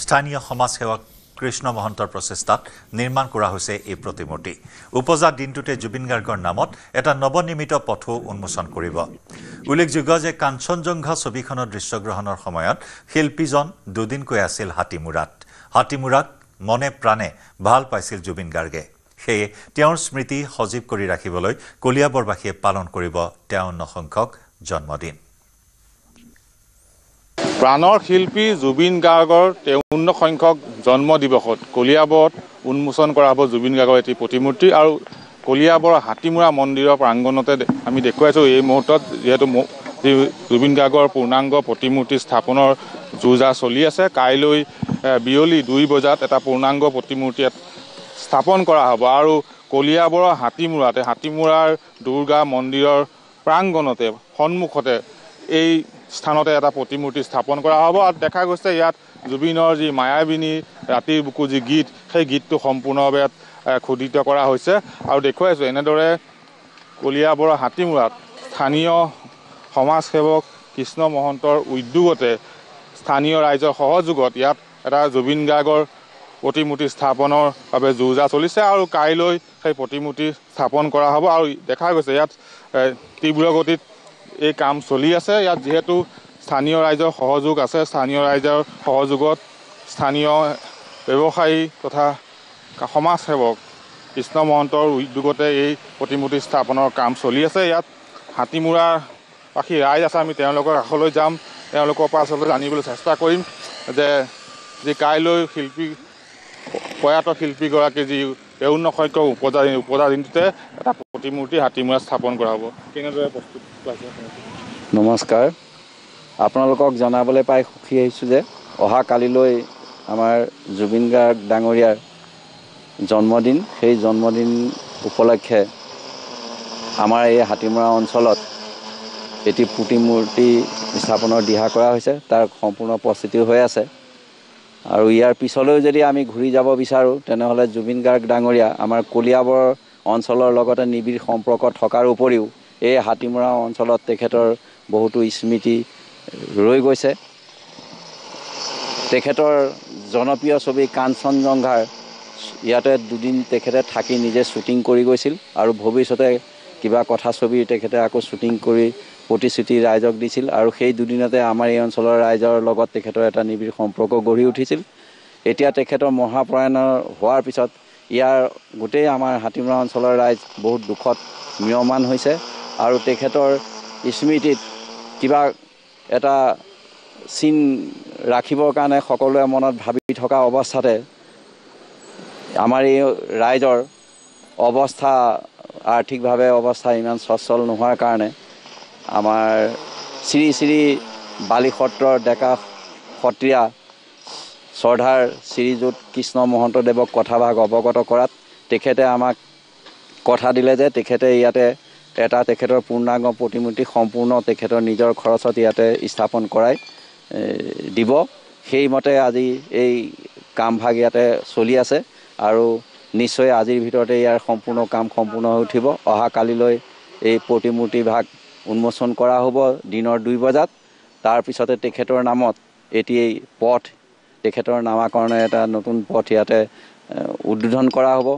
স্থানীয় সমাজসেৱক কৃষ্ণ মহন্তৰ প্ৰচেষ্টাত নিৰ্মাণ কৰা হৈছে এই প্ৰতিমূৰ্তি উপজা দিনটোতে জুবিন গাৰ্গৰ নামত এটা নৱনিৰ্মিত পথো উন্মোচন কৰিব উল্লেখযোগ্য যে কাঞ্চনজংঘা ছবিখনৰ দৃশ্যগ্ৰহণৰ সময়ত শিল্পীজন দুদিনকৈ আছিল হাতীমুৰাক মনে প্ৰাণে ভাল পাইছিল জুবিন গাৰ্গে সেয়ে তেওঁৰ স্মৃতি সজীৱ কৰি ৰাখিবলৈ কলিয়াবৰবাসীয়ে পালন কৰিব 53 সংখ্যক জন্মদিন প্ৰাণৰ শিল্পী জুবিন গাৰ্গৰ 53 সংখ্যক জন্ম দিৱসত কলিয়াবৰত উন্মোচন কৰা হ'ব জুবিন গাৰ্গৰ এটি প্ৰতিমূৰ্তি আৰু কলিয়াবৰৰ হাতীমুৰা মন্দিৰৰ প্ৰাংগণতে আমি দেখুৱাইছোঁ এই মুহূৰ্তত যিহেতু জুবিন গাৰ্গৰ পূৰ্ণাংগ প্ৰতিমূৰ্তি স্থাপনৰ যুঁজা চলি আছে কাইলৈ বিয়লি 2 বজাত এটা পূৰ্ণাংগ প্ৰতিমূৰ্তি স্থাপন কৰা হ'ব আৰু কলিয়াবৰৰ হাতীমুৰাৰ দুৰ্গা মন্দিৰৰ প্ৰাংগণতে সন্মুখতে এই স্থানতে এটা প্ৰতিমূৰ্তি স্থাপন কৰা হ'ব আৰু দেখা গৈছে ইয়াত জুবিনৰ যি মায়াবিনী ৰাতিৰ বুকু যি গীত সেই গীতটো সম্পূৰ্ণভাৱে খোদিত কৰা হৈছে আৰু দেখুৱাইছোঁ এনেদৰে কলিয়াবৰৰ হাতীমুৰাত স্থানীয় সমাজসেৱক কৃষ্ণ মহন্তৰ উদ্যোগতে স্থানীয় ৰাইজৰ সহযোগত ইয়াত এটা জুবিন গাৰ্গৰ প্ৰতিমূৰ্তি স্থাপনৰ বাবে যুঁজা চলিছে আৰু কাইলৈ সেই প্ৰতিমূৰ্তি স্থাপন কৰা হ'ব আৰু দেখা গৈছে ইয়াত তীব্ৰ গতিত এই কাম চলি আছে ইয়াত যেহেতু স্থানীয় ৰাইজৰ সহযোগ আছে স্থানীয় ৰাইজৰ সহযোগত স্থানীয় ব্যৱসায়ী তথা সমাজসেৱক কৃষ্ণ মহন্তৰ উদ্যোগতে এই প্ৰতিমূৰ্তি স্থাপনৰ কাম চলি আছে ইয়াত হাতীমুৰাবাসী ৰাইজ আছে আমি তেওঁলোকৰ কাষলৈ যাম তেওঁলোকৰ পৰা আচলতে জানিবলৈ চেষ্টা কৰিম যে কাইলৈ শিল্পী প্ৰয়াত শিল্পীগৰাকী যি 53 সংখ্যক উপজাতিতে এটা প্ৰতিমূৰ্তি হাতীমূৰা স্থাপন কৰা হ'ব কেনেদৰে প্ৰস্তুত পাইছে নমস্কাৰ আপোনালোকক জনাবলৈ পাই সুখী হৈছোঁ যে অহা কালিলৈ আমাৰ জুবিন গাৰ্গ ডাঙৰীয়াৰ জন্মদিন সেই জন্মদিন উপলক্ষে আমাৰ এই হাতীমূৰা অঞ্চলত এটি প্ৰতিমূৰ্তি স্থাপনৰ দিহা কৰা হৈছে তাৰ সম্পূৰ্ণ প্ৰস্তুতি হৈ আছে আৰু ইয়াৰ পিছলৈ যদি আমি ঘূৰি যাব বিচাৰোঁ তেনেহ'লে জুবিন গাৰ্গ ডাঙৰীয়া আমাৰ কলিয়াবৰ অঞ্চলৰ লগতে নিবিড় সম্পৰ্ক থকাৰ উপৰিও এই হাতীমূৰা অঞ্চলত তেখেতৰ বহুতো স্মৃতি ৰৈ গৈছে তেখেতৰ জনপ্ৰিয় ছবি কাঞ্চনজংঘাৰ ইয়াতে দুদিন তেখেতে থাকি নিজে শ্বুটিং কৰি গৈছিল আৰু ভৱিষ্যতে কিবা কথা ছবি তেখেতে আকৌ শ্বুটিং কৰি প্ৰতিশ্ৰুতি ৰাইজক দিছিল আৰু সেই দুদিনতে আমাৰ এই অঞ্চলৰ ৰাইজৰ লগত তেখেতৰ এটা নিবিড় সম্পৰ্ক গঢ়ি উঠিছিল এতিয়া তেখেতৰ মহাপ্ৰয়াণ হোৱাৰ পিছত ইয়াৰ গোটেই আমাৰ হাতীমূৰা অঞ্চলৰ ৰাইজ বহুত দুখত ম্ৰিয়মান হৈছে আৰু তেখেতৰ স্মৃতিত কিবা এটা চিন ৰাখিবৰ কাৰণে সকলোৱে মনত ভাবি থকা অৱস্থাতে আমাৰ এই ৰাইজৰ অৱস্থা আৰ্থিকভাৱে অৱস্থা ইমান সচ্ছল নোহোৱাৰ কাৰণে আমাৰ শ্ৰী শ্ৰী বালি সত্ৰৰ ডেকা সত্ৰীয়া শ্ৰদ্ধাৰ শ্ৰীযুত কৃষ্ণ মহন্তদেৱক কথাভাগ অৱগত কৰাত তেখেতে আমাক কথা দিলে যে তেখেতে ইয়াতে এটা তেখেতৰ পূৰ্ণাংগ প্ৰতিমূৰ্তি সম্পূৰ্ণ তেখেতৰ নিজৰ খৰচত ইয়াতে স্থাপন কৰাই দিব সেইমতে আজি এই কামভাগ ইয়াতে চলি আছে আৰু নিশ্চয় আজিৰ ভিতৰতে ইয়াৰ সম্পূৰ্ণ কাম সম্পূৰ্ণ হৈ উঠিব অহা কালিলৈ এই প্ৰতিমূৰ্তি ভাগ উন্মোচন কৰা হ'ব দিনৰ 2 বজাত তাৰ পিছতে তেখেতৰ নামত এটি পথ তেখেতৰ নামাকৰণে এটা নতুন পথ ইয়াতে উদ্বোধন কৰা হ'ব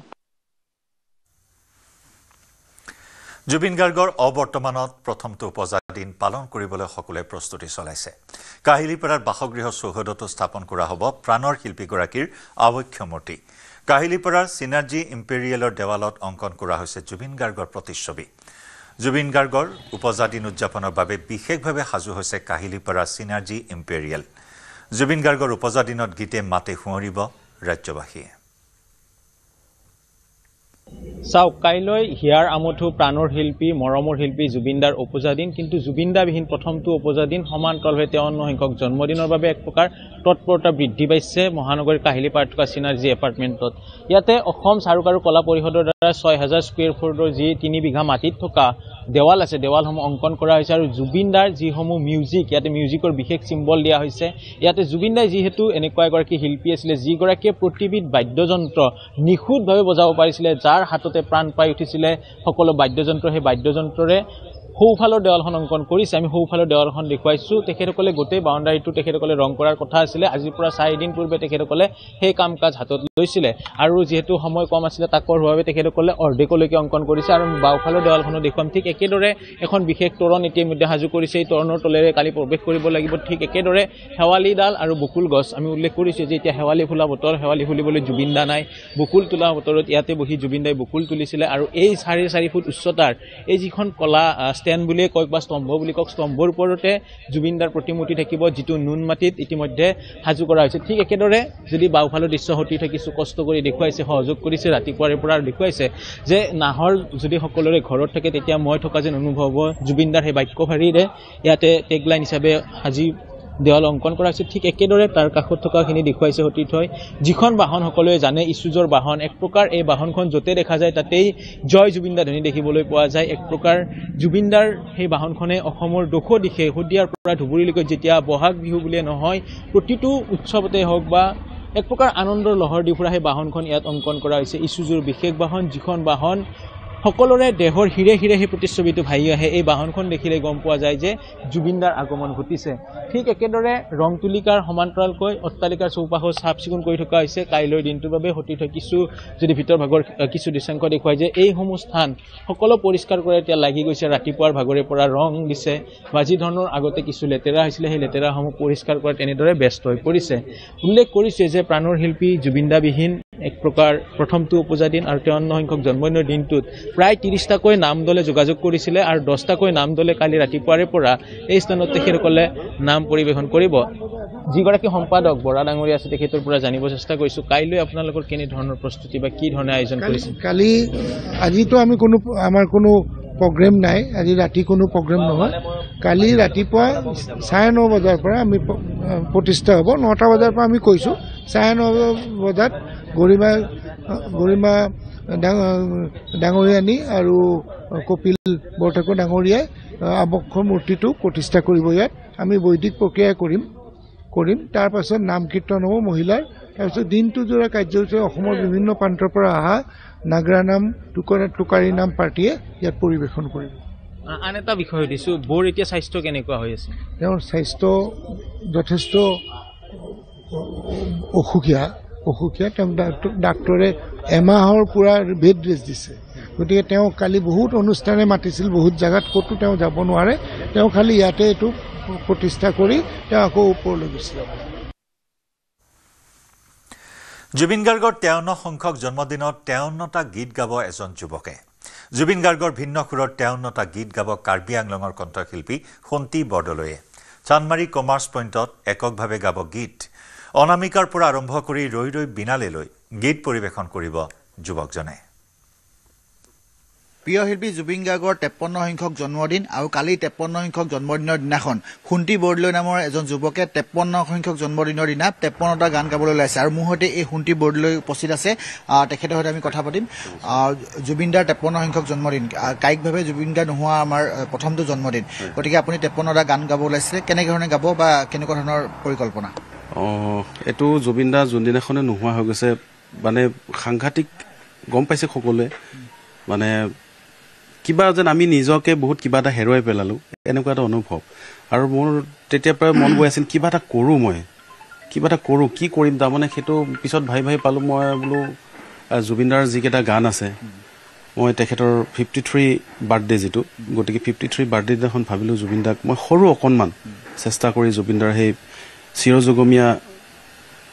জুবিন গাৰ্গৰ অবৰ্তমানত প্ৰথমটো উপজা দিন পালন কৰিবলৈ সকলোৱে প্ৰস্তুতি চলাইছে কাহিলীপাৰাৰ বাসগৃহ চৌহদতো স্থাপন কৰা হ'ব প্ৰাণৰ শিল্পীগৰাকীৰ আৱক্ষ মূৰ্তি কাহিলীপাৰাৰ চিনাৰ্জি ইম্পেৰিয়েলৰ দেৱালত অংকন কৰা হৈছে জুবিন গাৰ্গৰ প্ৰতিচ্ছবি জুবিন গাৰ্গৰ উপজা দিন উদযাপনৰ বাবে বিশেষভাৱে সাজু হৈছে কাহিলীপাৰাৰ চিনাৰ্জি ইম্পেৰিয়েল জুবিন গাৰ্গৰ উপজা দিনত গীতে মাতে শুৱৰিব ৰাজ্যবাসীয়ে চাওক কাইলৈ হিয়াৰ আমঠু প্ৰাণৰ শিল্পী মৰমৰ শিল্পী জুবিনদাৰ উপজা দিন কিন্তু জুবিনদাবিহীন প্ৰথমটো উপজা দিন সমান্তৰালভাৱে 53 সংখ্যক জন্মদিনৰ বাবে এক প্ৰকাৰ তৎপৰতা বৃদ্ধি পাইছে মহানগৰীৰ কাহিলীপাৰাত থকা চিনাৰ্জি এপাৰ্টমেণ্টত ইয়াতে অসম চাৰুকাৰু কলা পৰিষদৰ দ্বাৰা 6000 স্কুৱেৰ ফুটৰ যি 3 বিঘা মাটিত থকা দেৱাল আছে দেৱালসমূহ অংকন কৰা হৈছে আৰু জুবিনদাৰ যিসমূহ মিউজিক ইয়াতে মিউজিকৰ বিশেষ চিম্বল দিয়া হৈছে ইয়াতে জুবিনদাই যিহেতু এনেকুৱা এগৰাকী শিল্পী আছিলে যিগৰাকীয়ে প্ৰতিবিধ বাদ্যযন্ত্ৰ নিখুঁতভাৱে বজাব পাৰিছিলে যাৰ হাততে প্ৰাণ পাই উঠিছিলে সকলো বাদ্যযন্ত্ৰ সেই বাদ্যযন্ত্ৰৰে সৌফালৰ দেৱালখন অংকন কৰিছে আমি সৌফালৰ দেৱালখন দেখুৱাইছোঁ তেখেতসকলে গোটেই বাউণ্ডাৰীটো তেখেতসকলে ৰং কৰাৰ কথা আছিলে আজিৰ পৰা 4 দিন পূৰ্বে তেখেতসকলে সেই কাম কাজ হাতত লৈছিলে আৰু যিহেতু সময় কম আছিলে তাকৰ হোৱাৰ বাবে তেখেতসকলে অৰ্ধেকলৈকে অংকন কৰিছে আৰু বাওঁফালৰ দেৱালখনো দেখুৱাম ঠিক একেদৰে এখন বিশেষ তৰণ ইতিমধ্যে সাজু কৰিছে এই তৰণৰ তলেৰে কালি প্ৰৱেশ কৰিব লাগিব ঠিক একেদৰে শেৱালিডাল আৰু বকুল গছ আমি উল্লেখ কৰিছোঁ যে এতিয়া শেৱালি ফুলা বতৰ শেৱালি ফুলিবলৈ জুবিনদা নাই বকুল তোলা বতৰত ইয়াতে বহি জুবিনদাই বকুল তুলিছিলে আৰু এই 4.5 ফুট উচ্চতাৰ এই যিখন কলা ষ্টেণ্ড বুলিয়ে কওক বা স্তম্ভ বুলি কওক স্তম্ভৰ ওপৰতে জুবিনদাৰ প্ৰতিমূৰ্তি থাকিব যিটো নুন মাটিত ইতিমধ্যে সাজু কৰা হৈছে ঠিক একেদৰে যদি বাওঁফালৰ দৃশ্য হতি থাকিছো কষ্ট কৰি দেখুৱাইছে সহযোগ কৰিছে ৰাতিপুৱাৰে পৰা দেখুৱাইছে যে নাহৰ যদি সকলোৰে ঘৰত থাকে তেতিয়া মই থকা যেন অনুভৱ হ'ব জুবিনদাৰ সেই বাক্যশাৰীৰে ইয়াতে টেগলাইন হিচাপে সাজি দেৱাল অংকন কৰা হৈছে ঠিক একেদৰে তাৰ কাষত থকাখিনি দেখুৱাইছে অতীত হয় যিখন বাহন সকলোৱে জানে ইছুজৰ বাহন এক প্ৰকাৰ এই বাহনখন য'তে দেখা যায় তাতেই জয় জুবিনদা ধ্বনি দেখিবলৈ পোৱা যায় এক প্ৰকাৰ জুবিনদাৰ সেই বাহনখনে অসমৰ দোষ দিশে শদিয়াৰ পৰা ধুবুৰীলৈকে যেতিয়া বহাগ বিহু বুলিয়ে নহয় প্ৰতিটো উৎসৱতে হওক বা এক প্ৰকাৰ আনন্দৰ লহৰ দি ফুৰা সেই বাহনখন ইয়াত অংকন কৰা হৈছে ইছুজুৰ বিশেষ বাহন যিখন বাহন সকলোৰে দেহৰ হিৰে হিৰে সেই প্ৰতিচ্ছবিটো ভাহি আহে এই বাহনখন দেখিলে গম পোৱা যায় যে জুবিনদাৰ আগমন ঘটিছে ঠিক একেদৰে ৰং তুলিকাৰ সমান্তৰালকৈ অট্টালিকাৰ চৌপাশো চাফ চিকুণ কৰি থকা হৈছে কাইলৈৰ দিনটোৰ বাবে সতীৰ্থ কিছু যদি ভিতৰ ভাগৰ কিছু দৃশ্যাংশ দেখুৱাই যে এইসমূহ স্থান সকলো পৰিষ্কাৰ কৰি এতিয়া লাগি গৈছে ৰাতিপুৱাৰ ভাগৰে পৰা ৰং দিছে বা যি ধৰণৰ আগতে কিছু লেতেৰা হৈছিলে সেই লেতেৰাসমূহ পৰিষ্কাৰ কৰাত এনেদৰে ব্যস্ত হৈ পৰিছে উল্লেখ কৰিছে যে প্ৰাণৰ শিল্পী জুবিনদাবিহীন এক প্ৰকাৰ প্ৰথমটো উপজা দিন আৰু 53 সংখ্যক জন্মদিনৰ দিনটোত প্ৰায় 30টাকৈ নাম দলে যোগাযোগ কৰিছিলে আৰু 10টাকৈ নাম দলে কালি ৰাতিপুৱাৰে পৰা এই স্থানত তেখেতসকলে নাম পৰিৱেশন কৰিব যিগৰাকী সম্পাদক বৰা ডাঙৰী আছে তেখেতৰ পৰা জানিব চেষ্টা কৰিছো কাইলৈ আপোনালোকৰ কেনে ধৰণৰ প্ৰস্তুতি বা কি ধৰণে আয়োজন কৰিছে কালি আজিতো আমি আমাৰ কোনো প্ৰগ্ৰেম নাই আজি ৰাতি কোনো প্ৰগ্ৰেম নহয় কালি ৰাতিপুৱা 9:30 বজাৰ পৰা আমি প্ৰতিষ্ঠা হ'ব 9টা বজাৰ পৰা আমি কৈছো 9:30 বজাত গৰিমা ডাঙৰীয়ানী আৰু কপিল বৰঠাকুৰ ডাঙৰীয়াই আবক্ষৰ মূৰ্তিটো প্ৰতিষ্ঠা কৰিব ইয়াত আমি বৈদিক প্ৰক্ৰিয়া কৰিম তাৰ পাছত নাম কীৰ্তন হ'ব মহিলাৰ তাৰপিছত দিনটো জোৰা কাৰ্যসূচী অসমৰ বিভিন্ন প্ৰান্তৰ পৰা অহা নাগৰা নাম টুকাৰী নাম পাৰ্টিয়ে ইয়াত পৰিৱেশন কৰিব আন এটা বিষয় দিছো বৰ এতিয়া স্বাস্থ্য কেনেকুৱা হৈ আছে তেওঁৰ স্বাস্থ্য যথেষ্ট অসুখীয়া তেওঁক ডাক্তৰে এমাহৰ পুৰা বেড ৰেষ্ট দিছে গতিকে তেওঁ কালি বহুত অনুষ্ঠানে মাতিছিল বহুত জাগাত ক'তো তেওঁ যাব নোৱাৰে তেওঁ খালি ইয়াতে এইটো প্ৰতিষ্ঠা কৰি তেওঁ আকৌ ওপৰলৈ গুচি যাব জুবিন গাৰ্গৰ 53 সংখ্যক জন্মদিনত 53টা গীত গাব এজন যুৱকে জুবিন গাৰ্গৰ ভিন্ন সুৰত 53টা গীত গাব কাৰ্বি আংলঙৰ কণ্ঠশিল্পী শন্তি বৰদলৈয়ে চানমাৰী কমাৰ্চ পইণ্টত এককভাৱে গাব গীত অনামিকাৰ পৰা আৰম্ভ কৰি ৰৈ ৰৈ বিনালেলৈ গীত পৰিৱেশন কৰিব যুৱকজনে প্ৰিয় শিল্পী জুবিন গাৰ্গৰ 53 সংখ্যক জন্মদিন আৰু কালি 53 সংখ্যক জন্মদিনৰ দিনাখন শন্তি বৰদলৈ নামৰ এজন যুৱকে 53 সংখ্যক জন্মদিনৰ দিনা 53টা গান গাবলৈ ওলাইছে আৰু মোৰ সৈতে এই শন্তি বৰদলৈ উপস্থিত আছে তেখেতৰ সৈতে আমি কথা পাতিম জুবিন দাৰ 53 সংখ্যক জন্মদিন কায়িকভাৱে জুবিন দা নোহোৱা আমাৰ প্ৰথমটো জন্মদিন গতিকে আপুনি 53টা গান গাব ওলাইছে কেনেধৰণে গাব বা কেনেকুৱা ধৰণৰ পৰিকল্পনা এইটো জুবিন দা যোনদিনাখনে নোহোৱা হৈ গৈছে মানে সাংঘাতিক গম পাইছে সকলোৱে মানে কিবা যেন আমি নিজকে বহুত কিবা এটা হেৰুৱাই পেলালোঁ এনেকুৱা এটা অনুভৱ আৰু মোৰ তেতিয়াৰ পৰাই মন গৈ আছিল কিবা এটা কৰোঁ কি কৰিম তাৰমানে সেইটো পিছত ভাবি পালোঁ মই বোলো জুবিনদাৰ যিকেইটা গান আছে মই তেখেতৰ 53 বাৰ্থডে যিটো গতিকে 53 বাৰ্থডে দিনাখন ভাবিলোঁ জুবিনদাক মই সৰু অকণমান চেষ্টা কৰি জুবিনদাৰ সেই চিৰযুগমীয়া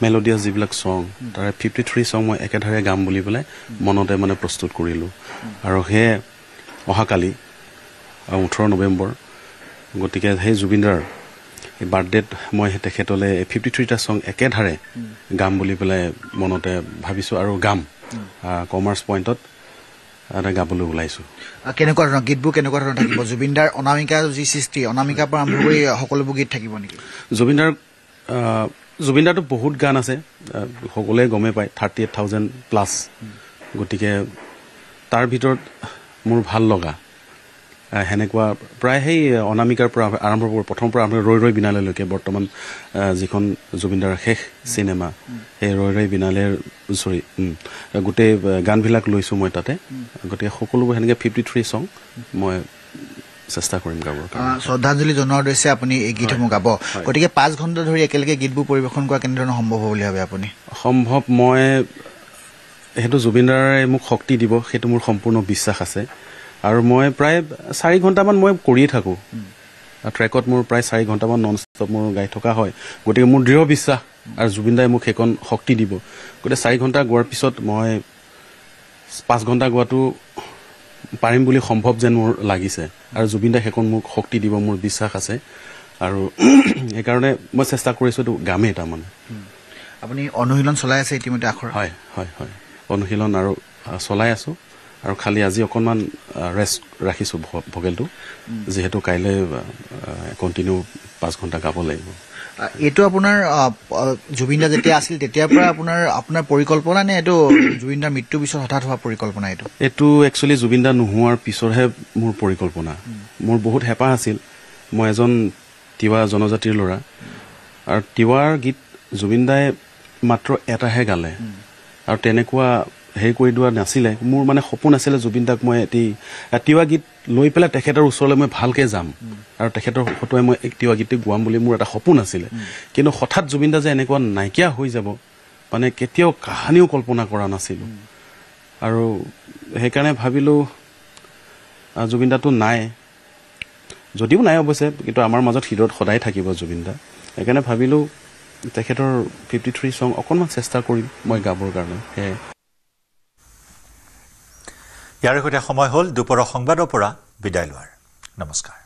মেলোডিয়াছ যিবিলাক চং তাৰে 53 চং মই একেধাৰে গাম বুলি পেলাই মনতে মানে প্ৰস্তুত কৰিলোঁ আৰু সেয়ে অহাকালি 18 নৱেম্বৰ গতিকে সেই জুবিনদাৰ এই বাৰ্থডেত মই তেখেতলৈ 53টা চং একেধাৰে গাম বুলি পেলাই মনতে ভাবিছোঁ আৰু গাম কমাৰ্চ পইণ্টত গাবলৈ ওলাইছোঁ কেনেকুৱা ধৰণৰ গীতবোৰ কেনেকুৱা ধৰণৰ থাকিব জুবিনদাৰ অনামিকা যি সৃষ্টি অনামিকাৰ পৰা আৰম্ভ কৰি সকলোবোৰ গীত থাকিব নেকি জুবিনদাৰতো বহুত গান আছে সকলোৱে গমেই পায় 38,000 প্লাছ গতিকে তাৰ ভিতৰত মোৰ ভাল লগা সেনেকুৱা প্ৰায় সেই অনামিকাৰ পৰা আৰম্ভ কৰি প্ৰথমৰ পৰা আৰম্ভ ৰৈ ৰৈ বিনালেলৈকে বৰ্তমান যিখন জুবিনদাৰ শেষ চিনেমা সেই ৰৈ ৰৈ বিনালেৰ গোটেই গানবিলাক লৈছোঁ মই তাতে গতিকে সকলোবোৰ সেনেকৈ 53 চং মই চেষ্টা কৰিম গাবৰ শ্ৰদ্ধাঞ্জলি জনোৱাৰ উদ্দেশ্যে আপুনি এই গীতসমূহ গাব গতিকে 5 ঘণ্টা ধৰি একেলগে গীতবোৰ পৰিৱেশন কৰা কেনেধৰণৰ সম্ভৱ হ'ব বুলি ভাবে আপুনি সম্ভৱ মই সেইটো জুবিনদাৰে মোক শক্তি দিব সেইটো মোৰ সম্পূৰ্ণ বিশ্বাস আছে আৰু মই প্ৰায় 4 ঘণ্টামান মই কৰিয়ে থাকোঁ ট্ৰেকত মোৰ প্ৰায় 4 ঘণ্টামান নন ষ্টপ মোৰ গাই থকা হয় গতিকে মোৰ দৃঢ় বিশ্বাস আৰু জুবিনদাই মোক সেইকণ শক্তি দিব গতিকে 4 ঘণ্টা গোৱাৰ পিছত মই 5 ঘণ্টা গোৱাটো পাৰিম বুলি সম্ভৱ যেন মোৰ লাগিছে আৰু জুবিনদাই সেইকণ মোক শক্তি দিব মোৰ বিশ্বাস আছে আৰু সেইকাৰণে মই চেষ্টা কৰিছোঁ এইটো গামেই তাৰমানে আপুনি অনুশীলন চলাই আছে ইতিমধ্যে আখৰ হয় অনুশীলন আৰু চলাই আছোঁ আৰু খালি আজি অকণমান ৰেষ্ট ৰাখিছোঁ ভকেলটো যিহেতু কাইলৈ কণ্টিনিউ 5 ঘণ্টা গাব লাগিব এইটো আপোনাৰ জুবিনদা যেতিয়া আছিল তেতিয়াৰ পৰা আপোনাৰ পৰিকল্পনা নে এইটো জুবিনদাৰ মৃত্যুৰ পিছত হঠাৎ হোৱা পৰিকল্পনা এইটো একচুৱেলি জুবিনদা নোহোৱাৰ পিছৰহে মোৰ পৰিকল্পনা মোৰ বহুত হেঁপাহ আছিল মই এজন তিৱা জনজাতিৰ ল'ৰা আৰু তিৱাৰ গীত জুবিনদাই মাত্ৰ এটাহে গালে আৰু তেনেকুৱা হেৰি কৰি দিয়া নাছিলে মোৰ মানে সপোন আছিলে জুবিনদাক মই তিৱা গীত লৈ পেলাই তেখেতৰ ওচৰলৈ মই ভালকৈ যাম আৰু তেখেতৰ ফটোৱে মই তিৱা গীতটি গোৱাম বুলি মোৰ এটা সপোন আছিলে কিন্তু হঠাৎ জুবিনদা যে এনেকুৱা নাইকিয়া হৈ যাব মানে কেতিয়াও কাহানিও কল্পনা কৰা নাছিলোঁ আৰু সেইকাৰণে ভাবিলোঁ জুবিনদাটো নাই যদিও নাই অৱশ্যে কিন্তু আমাৰ মাজত হৃদয়ত সদায় থাকিব জুবিনদা সেইকাৰণে ভাবিলোঁ তেখেতৰ 53 সং অকণমান চেষ্টা কৰিম মই গাবৰ কাৰণে ইয়াৰ সৈতে সময় হ'ল দুপৰৰ সংবাদৰ পৰা বিদায় লোৱাৰ নমস্কাৰ